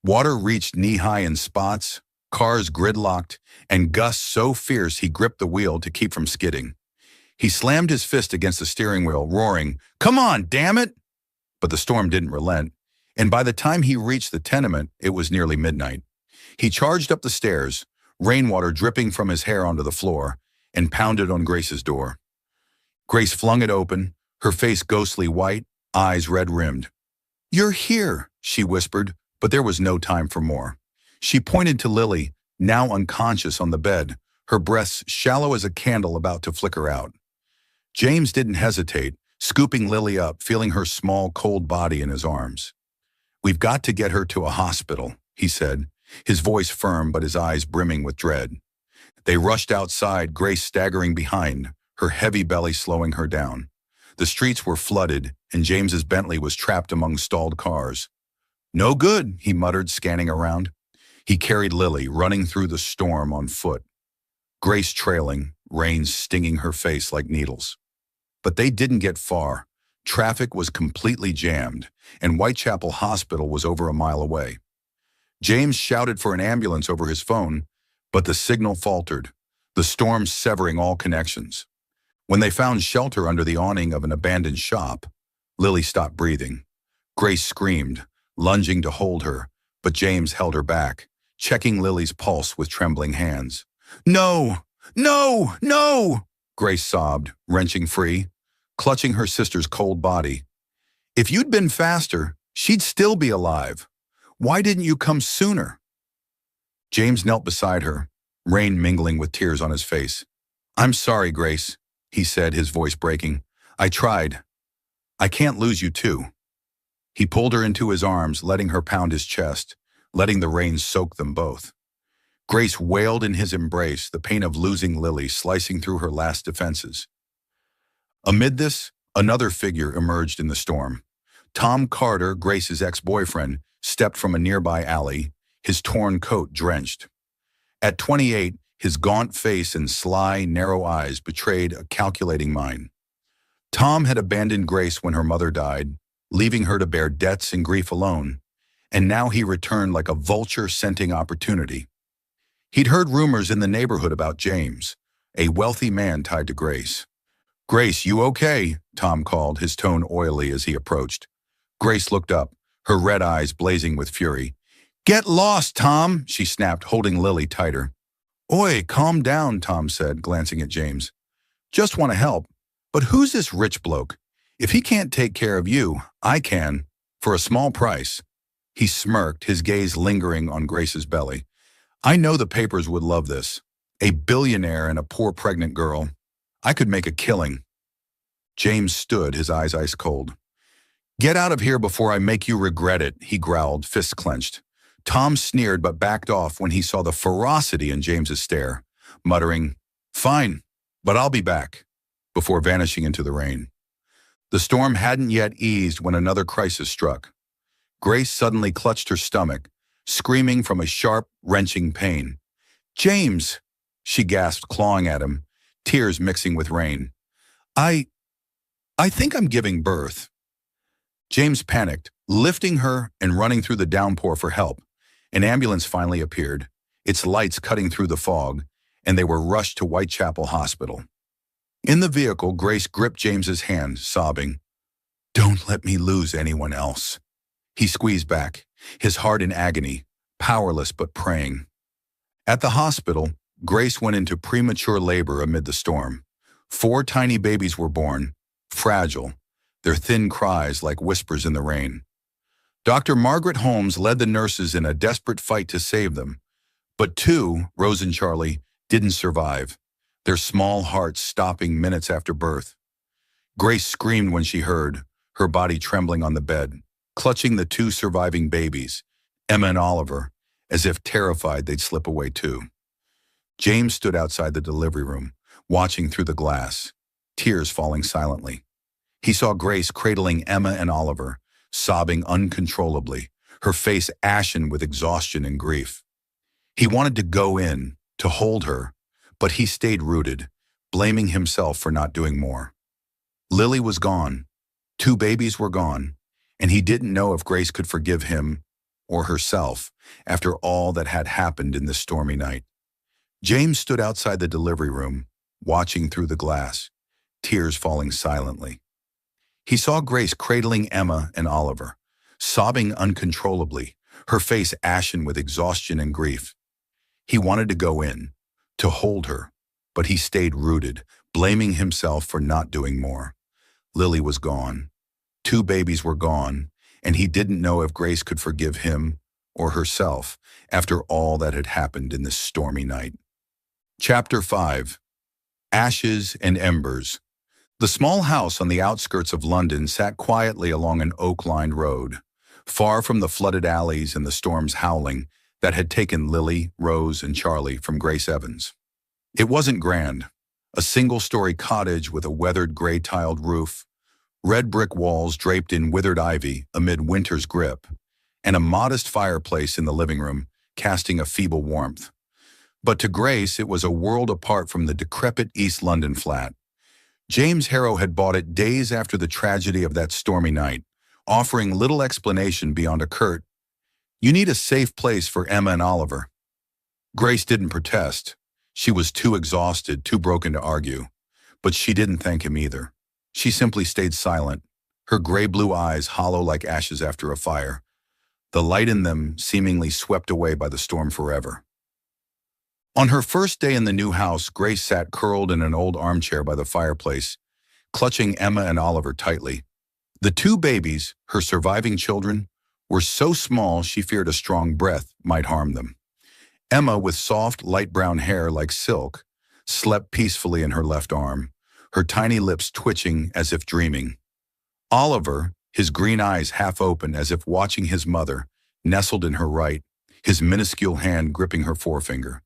Water reached knee-high in spots, cars gridlocked, and gusts so fierce he gripped the wheel to keep from skidding. He slammed his fist against the steering wheel, roaring, "Come on, damn it!" But the storm didn't relent, and by the time he reached the tenement, it was nearly midnight. He charged up the stairs, rainwater dripping from his hair onto the floor, and pounded on Grace's door. Grace flung it open, her face ghostly white, eyes red-rimmed. "You're here," she whispered, but there was no time for more. She pointed to Lily, now unconscious on the bed, her breaths shallow as a candle about to flicker out. James didn't hesitate, scooping Lily up, feeling her small, cold body in his arms. "We've got to get her to a hospital," he said, his voice firm but his eyes brimming with dread. They rushed outside, Grace staggering behind, her heavy belly slowing her down. The streets were flooded, and James's Bentley was trapped among stalled cars. "No good," he muttered, scanning around. He carried Lily, running through the storm on foot. Grace trailing, rain stinging her face like needles. But they didn't get far. Traffic was completely jammed, and Whitechapel Hospital was over a mile away. James shouted for an ambulance over his phone, but the signal faltered, the storm severing all connections. When they found shelter under the awning of an abandoned shop, Lily stopped breathing. Grace screamed, lunging to hold her, but James held her back, checking Lily's pulse with trembling hands. "No! No! No!" Grace sobbed, wrenching free, clutching her sister's cold body. "If you'd been faster, she'd still be alive. Why didn't you come sooner?" James knelt beside her, rain mingling with tears on his face. "I'm sorry, Grace," he said, his voice breaking. "I tried. I can't lose you too." He pulled her into his arms, letting her pound his chest, letting the rain soak them both. Grace wailed in his embrace, the pain of losing Lily slicing through her last defenses. Amid this, another figure emerged in the storm. Tom Carter, Grace's ex-boyfriend, stepped from a nearby alley, his torn coat drenched. At 28, His gaunt face and sly, narrow eyes betrayed a calculating mind. Tom had abandoned Grace when her mother died, leaving her to bear debts and grief alone, and now he returned like a vulture scenting opportunity. He'd heard rumors in the neighborhood about James, a wealthy man tied to Grace. "Grace, you okay?" Tom called, his tone oily as he approached. Grace looked up, her red eyes blazing with fury. "Get lost, Tom," she snapped, holding Lily tighter. "Oi, calm down," Tom said, glancing at James. "Just want to help. But who's this rich bloke? If he can't take care of you, I can, for a small price." He smirked, his gaze lingering on Grace's belly. "I know the papers would love this. A billionaire and a poor pregnant girl. I could make a killing." James stood, his eyes ice cold. "Get out of here before I make you regret it," he growled, fists clenched. Tom sneered but backed off when he saw the ferocity in James's stare, muttering, "Fine, but I'll be back," before vanishing into the rain. The storm hadn't yet eased when another crisis struck. Grace suddenly clutched her stomach, screaming from a sharp, wrenching pain. "James!" she gasped, clawing at him, tears mixing with rain. I think I'm giving birth." James panicked, lifting her and running through the downpour for help. An ambulance finally appeared, its lights cutting through the fog, and they were rushed to Whitechapel Hospital. In the vehicle, Grace gripped James's hand, sobbing, "Don't let me lose anyone else." He squeezed back, his heart in agony, powerless but praying. At the hospital, Grace went into premature labor amid the storm. 4 tiny babies were born, fragile, their thin cries like whispers in the rain. Dr. Margaret Holmes led the nurses in a desperate fight to save them, but 2, Rose and Charlie, didn't survive, their small hearts stopping minutes after birth. Grace screamed when she heard, her body trembling on the bed, clutching the 2 surviving babies, Emma and Oliver, as if terrified they'd slip away too. James stood outside the delivery room, watching through the glass, tears falling silently. He saw Grace cradling Emma and Oliver, sobbing uncontrollably, her face ashen with exhaustion and grief. He wanted to go in, to hold her, but he stayed rooted, blaming himself for not doing more. Lily was gone, 2 babies were gone, and he didn't know if Grace could forgive him or herself after all that had happened in this stormy night. James stood outside the delivery room, watching through the glass, tears falling silently. He saw Grace cradling Emma and Oliver, sobbing uncontrollably, her face ashen with exhaustion and grief. He wanted to go in, to hold her, but he stayed rooted, blaming himself for not doing more. Lily was gone. 2 babies were gone, and he didn't know if Grace could forgive him or herself after all that had happened in this stormy night. Chapter 5. Ashes and Embers. The small house on the outskirts of London sat quietly along an oak-lined road, far from the flooded alleys and the storm's howling that had taken Lily, Rose, and Charlie from Grace Evans. It wasn't grand. A single-story cottage with a weathered gray-tiled roof, red brick walls draped in withered ivy amid winter's grip, and a modest fireplace in the living room casting a feeble warmth. But to Grace, it was a world apart from the decrepit East London flat. James Harrow had bought it days after the tragedy of that stormy night, offering little explanation beyond a curt, "You need a safe place for Emma and Oliver." Grace didn't protest. She was too exhausted, too broken to argue. But she didn't thank him either. She simply stayed silent, her gray-blue eyes hollow like ashes after a fire, the light in them seemingly swept away by the storm forever. On her first day in the new house, Grace sat curled in an old armchair by the fireplace, clutching Emma and Oliver tightly. The 2 babies, her surviving children, were so small she feared a strong breath might harm them. Emma, with soft, light brown hair like silk, slept peacefully in her left arm, her tiny lips twitching as if dreaming. Oliver, his green eyes half open as if watching his mother, nestled in her right, his minuscule hand gripping her forefinger.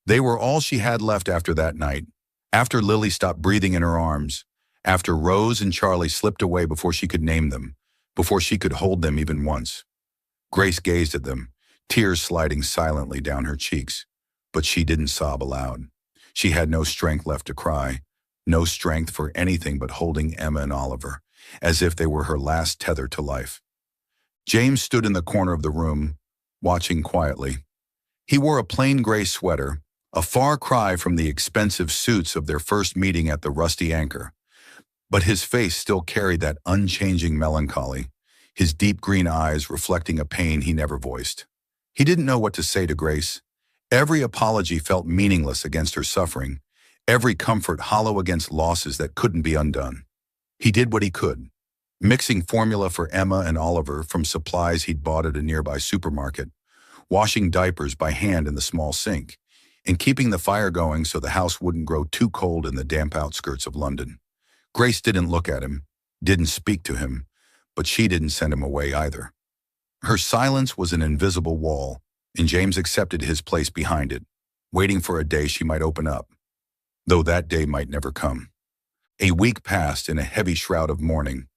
They were all she had left after that night, after Lily stopped breathing in her arms, after Rose and Charlie slipped away before she could name them, before she could hold them even once. Grace gazed at them, tears sliding silently down her cheeks. But she didn't sob aloud. She had no strength left to cry, no strength for anything but holding Emma and Oliver, as if they were her last tether to life. James stood in the corner of the room, watching quietly. He wore a plain gray sweater, a far cry from the expensive suits of their first meeting at the Rusty Anchor. But his face still carried that unchanging melancholy, his deep green eyes reflecting a pain he never voiced. He didn't know what to say to Grace. Every apology felt meaningless against her suffering, every comfort hollow against losses that couldn't be undone. He did what he could, mixing formula for Emma and Oliver from supplies he'd bought at a nearby supermarket, washing diapers by hand in the small sink, and keeping the fire going so the house wouldn't grow too cold in the damp outskirts of London. Grace didn't look at him, didn't speak to him, but she didn't send him away either. Her silence was an invisible wall, and James accepted his place behind it, waiting for a day she might open up, though that day might never come. A week passed in a heavy shroud of mourning.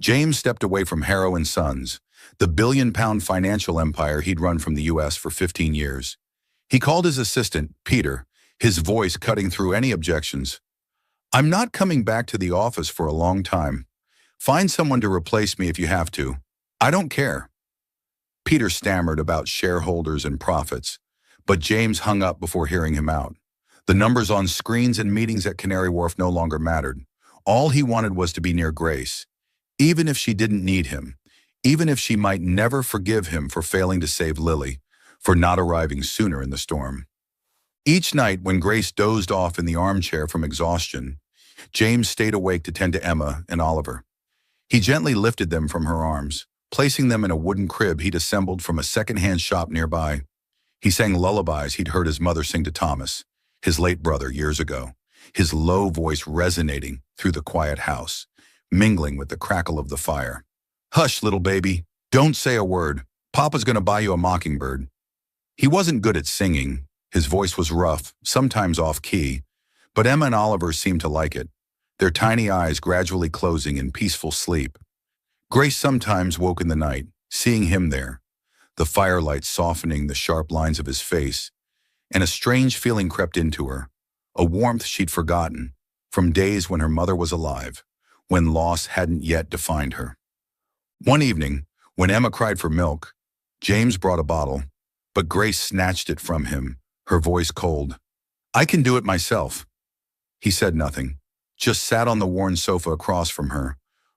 James stepped away from Harrow & Sons, the billion-pound financial empire he'd run from the U.S. for 15 years. He called his assistant, Peter, his voice cutting through any objections. "I'm not coming back to the office for a long time. Find someone to replace me if you have to. I don't care." Peter stammered about shareholders and profits, but James hung up before hearing him out. The numbers on screens and meetings at Canary Wharf no longer mattered. All he wanted was to be near Grace, even if she didn't need him, even if she might never forgive him for failing to save Lily, for not arriving sooner in the storm. Each night when Grace dozed off in the armchair from exhaustion, James stayed awake to tend to Emma and Oliver. He gently lifted them from her arms, placing them in a wooden crib he'd assembled from a second-hand shop nearby. He sang lullabies he'd heard his mother sing to Thomas, his late brother, years ago, his low voice resonating through the quiet house, mingling with the crackle of the fire. "Hush, little baby. Don't say a word. Papa's going to buy you a mockingbird." He wasn't good at singing. His voice was rough, sometimes off-key, but Emma and Oliver seemed to like it, their tiny eyes gradually closing in peaceful sleep. Grace sometimes woke in the night, seeing him there, the firelight softening the sharp lines of his face, and a strange feeling crept into her, a warmth she'd forgotten, from days when her mother was alive, when loss hadn't yet defined her. One evening, when Emma cried for milk, James brought a bottle, but Grace snatched it from him, her voice cold. "I can do it myself." He said nothing, just sat on the worn sofa across from her,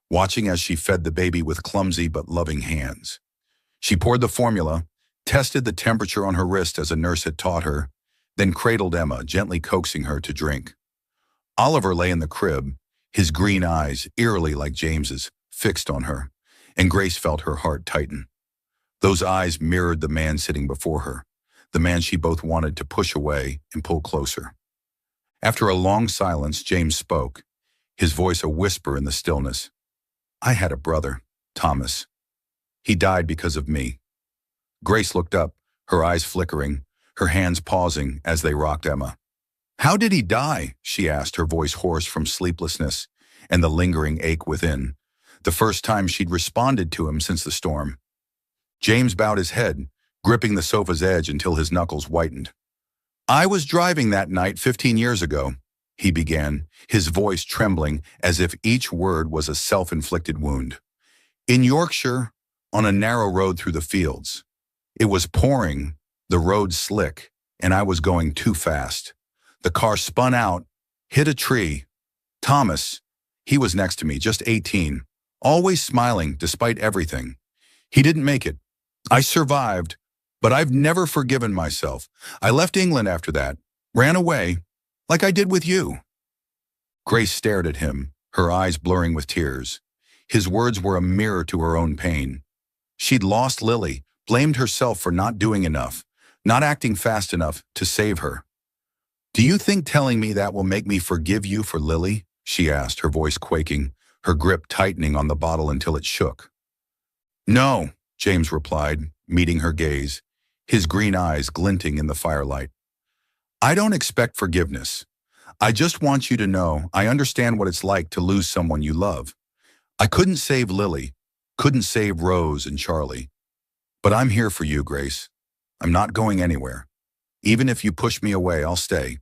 watching as she fed the baby with clumsy but loving hands. She poured the formula, tested the temperature on her wrist as a nurse had taught her, then cradled Emma, gently coaxing her to drink. Oliver lay in the crib, his green eyes, eerily like James's, fixed on her, and Grace felt her heart tighten. Those eyes mirrored the man sitting before her, the man she both wanted to push away and pull closer. After a long silence, James spoke, his voice a whisper in the stillness. "I had a brother, Thomas. He died because of me." Grace looked up, her eyes flickering, her hands pausing as they rocked Emma. "How did he die?" she asked, her voice hoarse from sleeplessness and the lingering ache within, the first time she'd responded to him since the storm. James bowed his head, gripping the sofa's edge until his knuckles whitened. "I was driving that night 15 years ago," he began, his voice trembling as if each word was a self-inflicted wound. "In Yorkshire, on a narrow road through the fields. It was pouring, the road slick, and I was going too fast. The car spun out, hit a tree. Thomas, he was next to me, just 18, always smiling despite everything. He didn't make it. I survived, but I've never forgiven myself. I left England after that, ran away, like I did with you." Grace stared at him, her eyes blurring with tears. His words were a mirror to her own pain. She'd lost Lily, blamed herself for not doing enough, not acting fast enough to save her. "Do you think telling me that will make me forgive you for Lily?" she asked, her voice quaking, her grip tightening on the bottle until it shook. "No," James replied, meeting her gaze, his green eyes glinting in the firelight. "I don't expect forgiveness. I just want you to know I understand what it's like to lose someone you love. I couldn't save Lily, couldn't save Rose and Charlie. But I'm here for you, Grace. I'm not going anywhere. Even if you push me away, I'll stay.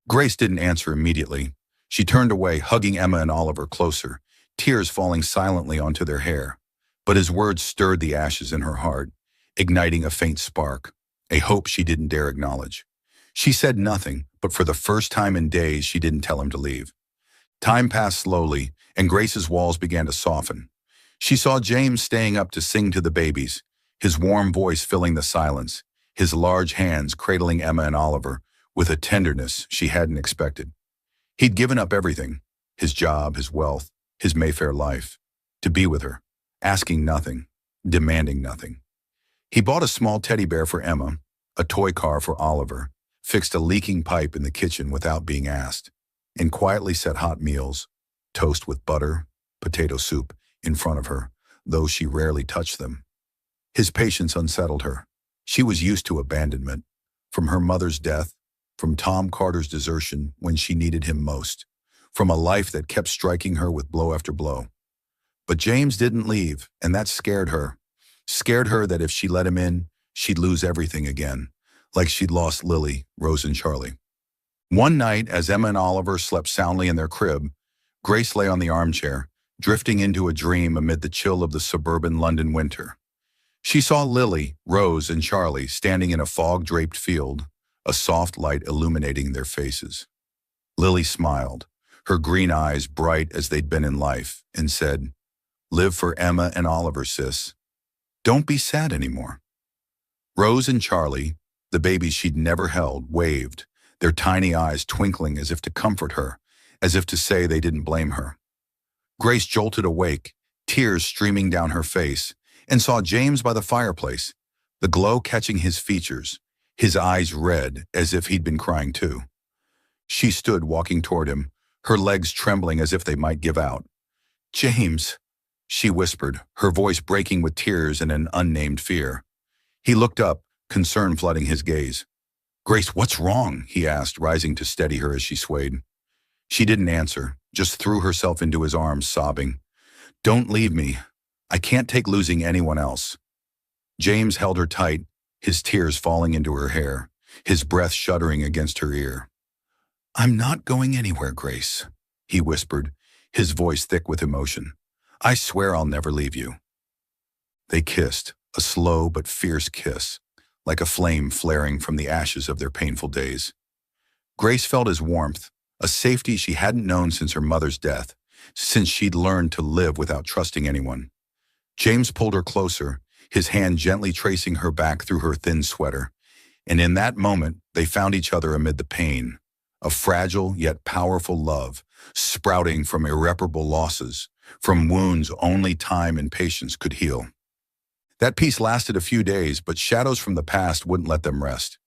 Grace didn't answer immediately. She turned away, hugging Emma and Oliver closer, tears falling silently onto their hair. But his words stirred the ashes in her heart, igniting a faint spark, a hope she didn't dare acknowledge. She said nothing, but for the first time in days, she didn't tell him to leave. Time passed slowly, and Grace's walls began to soften. She saw James staying up to sing to the babies, his warm voice filling the silence, his large hands cradling Emma and Oliver with a tenderness she hadn't expected. He'd given up everything, his job, his wealth, his Mayfair life, to be with her, asking nothing, demanding nothing. He bought a small teddy bear for Emma, a toy car for Oliver, fixed a leaking pipe in the kitchen without being asked, and quietly set hot meals, toast with butter, potato soup, in front of her, though she rarely touched them. His patience unsettled her. She was used to abandonment, from her mother's death, from Tom Carter's desertion when she needed him most, from a life that kept striking her with blow after blow. But James didn't leave, and that scared her. Scared her that if she let him in, she'd lose everything again, like she'd lost Lily, Rose, and Charlie. One night, as Emma and Oliver slept soundly in their crib, Grace lay on the armchair, drifting into a dream amid the chill of the suburban London winter. She saw Lily, Rose, and Charlie standing in a fog-draped field, a soft light illuminating their faces. Lily smiled, her green eyes bright as they'd been in life, and said, "Live for Emma and Oliver, sis. Don't be sad anymore." Rose and Charlie, the babies she'd never held, waved, their tiny eyes twinkling as if to comfort her, as if to say they didn't blame her. Grace jolted awake, tears streaming down her face, and saw James by the fireplace, the glow catching his features, his eyes red as if he'd been crying too. She stood walking toward him, her legs trembling as if they might give out. "James," she whispered, her voice breaking with tears and an unnamed fear. He looked up, concern flooding his gaze. "Grace, what's wrong?" he asked, rising to steady her as she swayed. She didn't answer, just threw herself into his arms, sobbing, "Don't leave me. I can't take losing anyone else." James held her tight, his tears falling into her hair, his breath shuddering against her ear. "I'm not going anywhere, Grace," he whispered, his voice thick with emotion. "I swear I'll never leave you." They kissed, a slow but fierce kiss, like a flame flaring from the ashes of their painful days. Grace felt his warmth, a safety she hadn't known since her mother's death, since she'd learned to live without trusting anyone. James pulled her closer, his hand gently tracing her back through her thin sweater, and in that moment they found each other amid the pain, a fragile yet powerful love, sprouting from irreparable losses, from wounds only time and patience could heal. That peace lasted a few days, but shadows from the past wouldn't let them rest.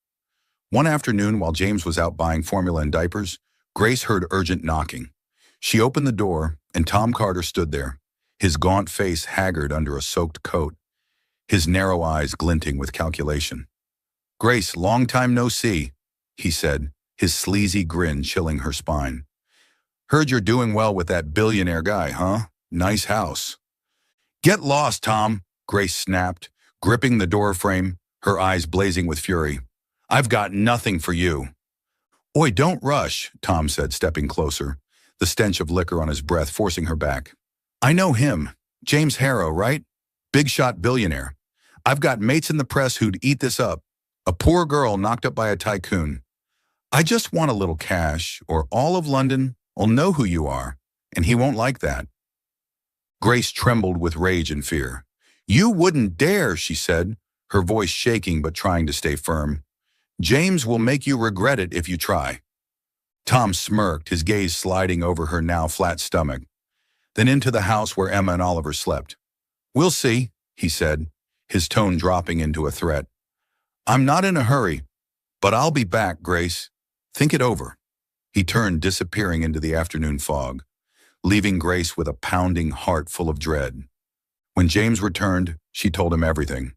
One afternoon, while James was out buying formula and diapers, Grace heard urgent knocking. She opened the door, and Tom Carter stood there, his gaunt face haggard under a soaked coat, his narrow eyes glinting with calculation. "Grace, long time no see," he said, his sleazy grin chilling her spine. "Heard you're doing well with that billionaire guy, huh? Nice house." "Get lost, Tom," Grace snapped, gripping the door frame, her eyes blazing with fury. "I've got nothing for you." "Oi, don't rush," Tom said, stepping closer, the stench of liquor on his breath forcing her back. "I know him. James Harrow, right? Big shot billionaire. I've got mates in the press who'd eat this up. A poor girl knocked up by a tycoon. I just want a little cash, or all of London will know who you are, and he won't like that." Grace trembled with rage and fear. "You wouldn't dare," she said, her voice shaking but trying to stay firm. "James will make you regret it if you try." Tom smirked, his gaze sliding over her now flat stomach, then into the house where Emma and Oliver slept. "We'll see," he said, his tone dropping into a threat. "I'm not in a hurry, but I'll be back, Grace. Think it over." He turned, disappearing into the afternoon fog, leaving Grace with a pounding heart full of dread. When James returned, she told him everything,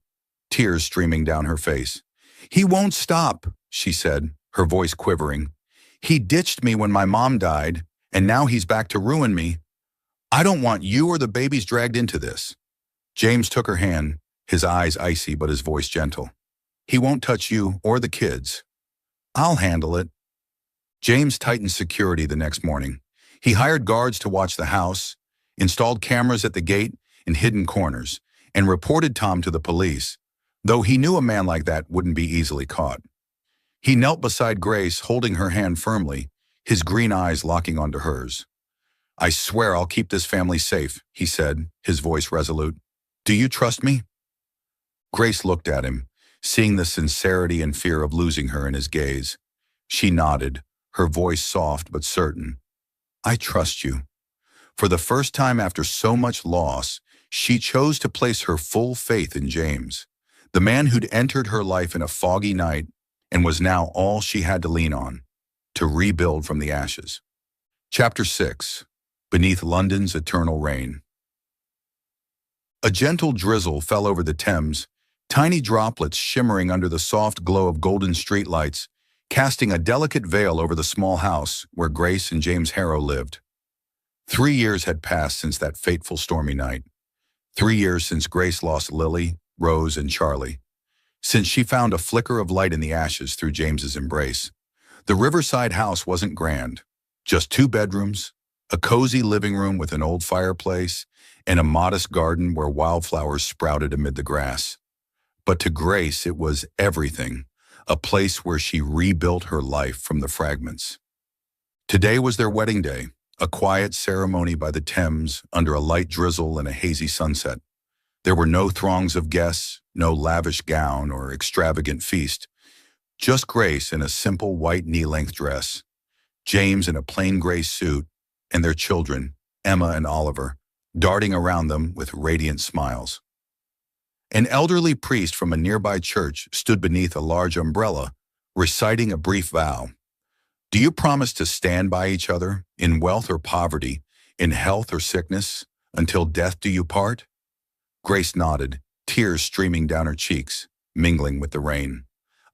tears streaming down her face. "He won't stop," she said, her voice quivering. "He ditched me when my mom died, and now he's back to ruin me. I don't want you or the babies dragged into this." James took her hand, his eyes icy but his voice gentle. He won't touch you or the kids. I'll handle it. James tightened security the next morning. He hired guards to watch the house, installed cameras at the gate in hidden corners, and reported Tom to the police, though he knew a man like that wouldn't be easily caught. He knelt beside Grace, holding her hand firmly, his green eyes locking onto hers. I swear I'll keep this family safe, he said, his voice resolute. Do you trust me? Grace looked at him, seeing the sincerity and fear of losing her in his gaze. She nodded, her voice soft but certain. I trust you. For the first time after so much loss, she chose to place her full faith in James, the man who'd entered her life in a foggy night and was now all she had to lean on, to rebuild from the ashes. Chapter 6. Beneath London's Eternal Rain. A gentle drizzle fell over the Thames, tiny droplets shimmering under the soft glow of golden streetlights, casting a delicate veil over the small house where Grace and James Harrow lived. 3 years had passed since that fateful stormy night. 3 years since Grace lost Lily, Rose, and Charlie. Since she found a flicker of light in the ashes through James's embrace. The riverside house wasn't grand. Just 2 bedrooms, a cozy living room with an old fireplace, and a modest garden where wildflowers sprouted amid the grass. But to Grace it was everything, a place where she rebuilt her life from the fragments. Today was their wedding day, a quiet ceremony by the Thames under a light drizzle and a hazy sunset. There were no throngs of guests, no lavish gown or extravagant feast, just Grace in a simple white knee-length dress, James in a plain gray suit, and their children, Emma and Oliver, darting around them with radiant smiles. An elderly priest from a nearby church stood beneath a large umbrella, reciting a brief vow. Do you promise to stand by each other, in wealth or poverty, in health or sickness, until death do you part? Grace nodded, tears streaming down her cheeks, mingling with the rain.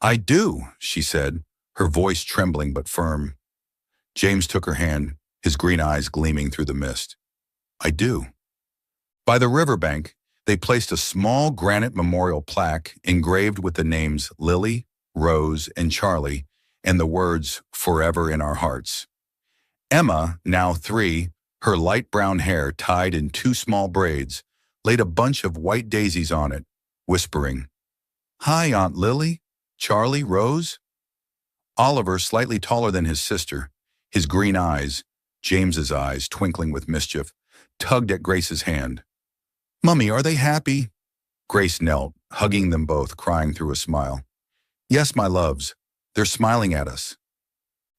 I do, she said, her voice trembling but firm. James took her hand, his green eyes gleaming through the mist. I do. By the riverbank, they placed a small granite memorial plaque engraved with the names Lily, Rose, and Charlie, and the words, forever in our hearts. Emma, now 3, her light brown hair tied in 2 small braids, laid a bunch of white daisies on it, whispering, Hi, Aunt Lily, Charlie, Rose. Oliver, slightly taller than his sister, his green eyes, James's eyes twinkling with mischief, tugged at Grace's hand. Mummy, are they happy? Grace knelt, hugging them both, crying through a smile. Yes, my loves, they're smiling at us.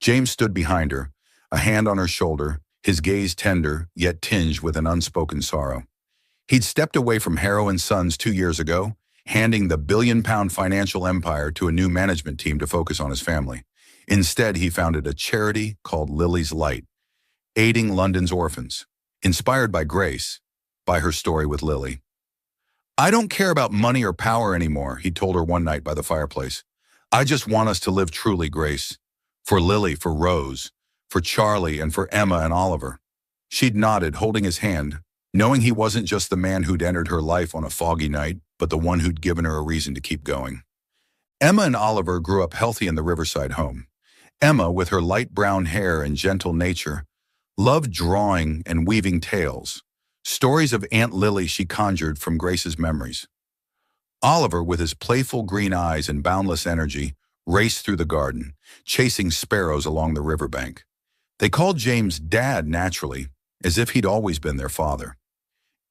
James stood behind her, a hand on her shoulder, his gaze tender, yet tinged with an unspoken sorrow. He'd stepped away from Harrow & Sons 2 years ago, handing the billion-pound financial empire to a new management team to focus on his family. Instead, he founded a charity called Lily's Light, aiding London's orphans, inspired by Grace, by her story with Lily. I don't care about money or power anymore, he told her one night by the fireplace. I just want us to live truly, Grace. For Lily, for Rose, for Charlie, and for Emma and Oliver. She'd nodded, holding his hand, knowing he wasn't just the man who'd entered her life on a foggy night, but the one who'd given her a reason to keep going. Emma and Oliver grew up healthy in the riverside home. Emma, with her light brown hair and gentle nature, loved drawing and weaving tales, stories of Aunt Lily she conjured from Grace's memories. Oliver, with his playful green eyes and boundless energy, raced through the garden, chasing sparrows along the riverbank. They called James Dad naturally, as if he'd always been their father.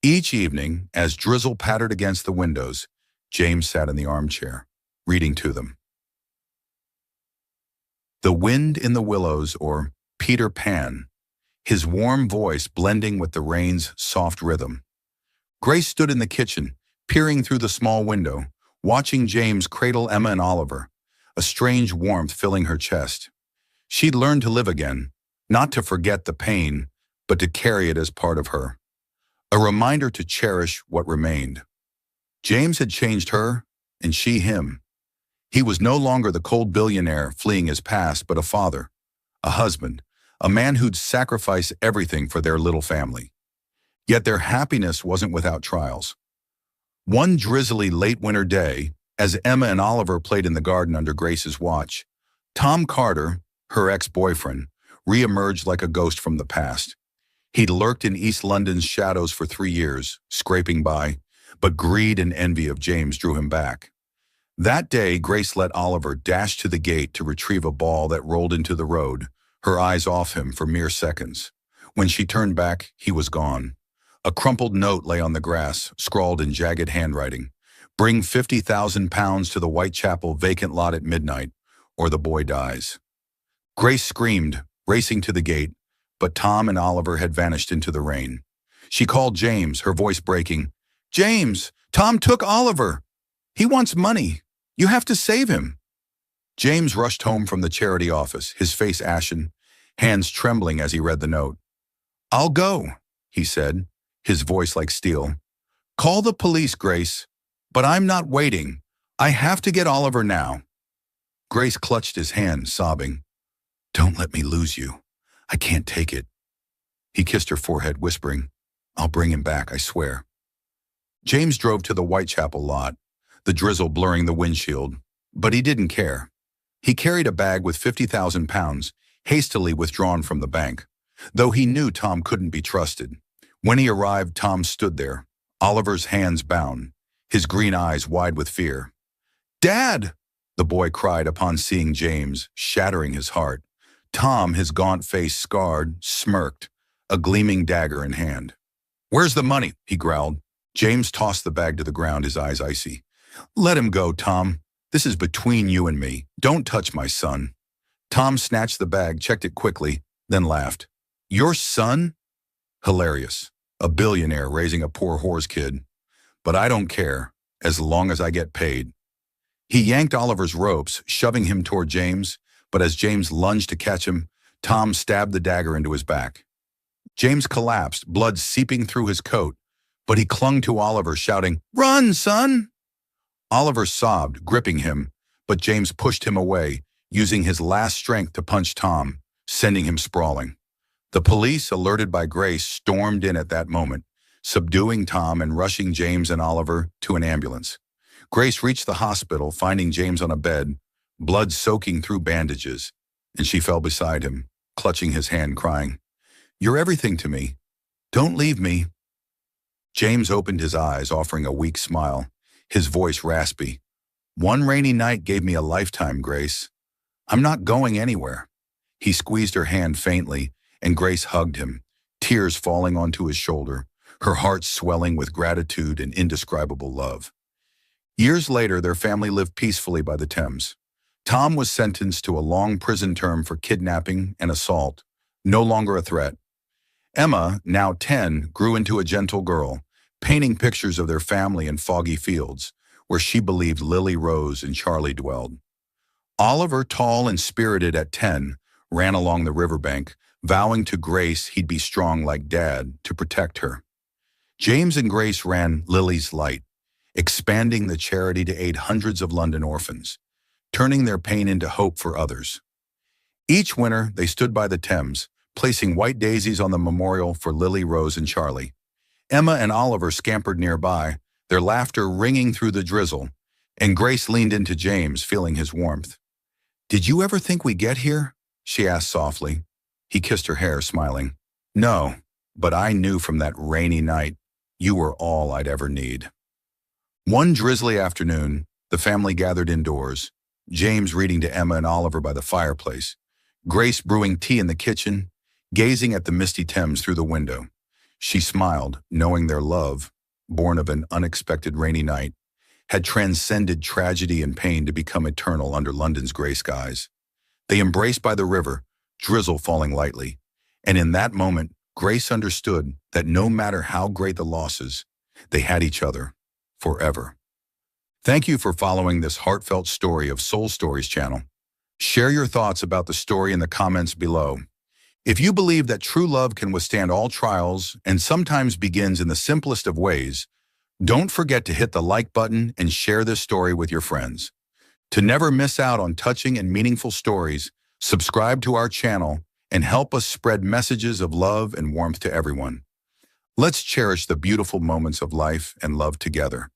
Each evening, as drizzle pattered against the windows, James sat in the armchair, reading to them. The Wind in the Willows, or Peter Pan, his warm voice blending with the rain's soft rhythm. Grace stood in the kitchen, peering through the small window, watching James cradle Emma and Oliver, a strange warmth filling her chest. She'd learned to live again, not to forget the pain, but to carry it as part of her. A reminder to cherish what remained. James had changed her, and she him. He was no longer the cold billionaire fleeing his past, but a father, a husband, a man who'd sacrifice everything for their little family. Yet their happiness wasn't without trials. One drizzly late winter day, As Emma and Oliver played in the garden under Grace's watch, Tom Carter, her ex-boyfriend, re-emerged like a ghost from the past. He'd lurked in East London's shadows for 3 years, scraping by, but greed and envy of James drew him back. That day, Grace let Oliver dash to the gate to retrieve a ball that rolled into the road, her eyes off him for mere seconds. When she turned back, he was gone. A crumpled note lay on the grass, scrawled in jagged handwriting. Bring £50,000 to the Whitechapel vacant lot at midnight, or the boy dies. Grace screamed, racing to the gate, but Tom and Oliver had vanished into the rain. She called James, her voice breaking. "James, Tom took Oliver. He wants money. You have to save him." James rushed home from the charity office, his face ashen, hands trembling as he read the note. "I'll go," he said, his voice like steel. "Call the police, Grace. But I'm not waiting. I have to get Oliver now." Grace clutched his hand, sobbing. "Don't let me lose you. I can't take it." He kissed her forehead, whispering, "I'll bring him back, I swear." James drove to the Whitechapel lot, the drizzle blurring the windshield, but he didn't care. He carried a bag with £50,000, hastily withdrawn from the bank, though he knew Tom couldn't be trusted. When he arrived, Tom stood there, Oliver's hands bound, his green eyes wide with fear. "Dad!" the boy cried upon seeing James, shattering his heart. Tom, his gaunt face scarred, smirked, a gleaming dagger in hand. "Where's the money?" he growled. James tossed the bag to the ground, his eyes icy. "Let him go, Tom. This is between you and me. Don't touch my son." Tom snatched the bag, checked it quickly, then laughed. "Your son?" Hilarious. A billionaire raising a poor whore's kid. "But I don't care, as long as I get paid." He yanked Oliver's ropes, shoving him toward James, but as James lunged to catch him, Tom stabbed the dagger into his back. James collapsed, blood seeping through his coat, but he clung to Oliver, shouting, "Run, son!" Oliver sobbed, gripping him, but James pushed him away, using his last strength to punch Tom, sending him sprawling. The police, alerted by Grace, stormed in at that moment, subduing Tom and rushing James and Oliver to an ambulance. Grace reached the hospital, finding James on a bed, blood soaking through bandages, and she fell beside him, clutching his hand, crying, "You're everything to me. Don't leave me." James opened his eyes, offering a weak smile, his voice raspy. "One rainy night gave me a lifetime, Grace. I'm not going anywhere." He squeezed her hand faintly, and Grace hugged him, tears falling onto his shoulder, her heart swelling with gratitude and indescribable love. Years later, their family lived peacefully by the Thames. Tom was sentenced to a long prison term for kidnapping and assault, no longer a threat. Emma, now 10, grew into a gentle girl, painting pictures of their family in foggy fields, where she believed Lily Rose and Charlie dwelled. Oliver, tall and spirited at 10, ran along the riverbank, vowing to Grace he'd be strong like Dad to protect her. James and Grace ran Lily's Light, expanding the charity to aid hundreds of London orphans, turning their pain into hope for others. Each winter, they stood by the Thames, placing white daisies on the memorial for Lily, Rose, and Charlie. Emma and Oliver scampered nearby, their laughter ringing through the drizzle, and Grace leaned into James, feeling his warmth. "Did you ever think we'd get here?" she asked softly. He kissed her hair, smiling. "No, but I knew from that rainy night you were all I'd ever need." One drizzly afternoon, the family gathered indoors, James reading to Emma and Oliver by the fireplace, Grace brewing tea in the kitchen, gazing at the misty Thames through the window. She smiled, knowing their love, born of an unexpected rainy night, had transcended tragedy and pain to become eternal under London's grey skies. They embraced by the river, drizzle falling lightly, and in that moment, Grace understood that no matter how great the losses, they had each other, forever. Thank you for following this heartfelt story of Soul Stories channel. Share your thoughts about the story in the comments below. If you believe that true love can withstand all trials and sometimes begins in the simplest of ways, don't forget to hit the like button and share this story with your friends. To never miss out on touching and meaningful stories, subscribe to our channel and help us spread messages of love and warmth to everyone. Let's cherish the beautiful moments of life and love together.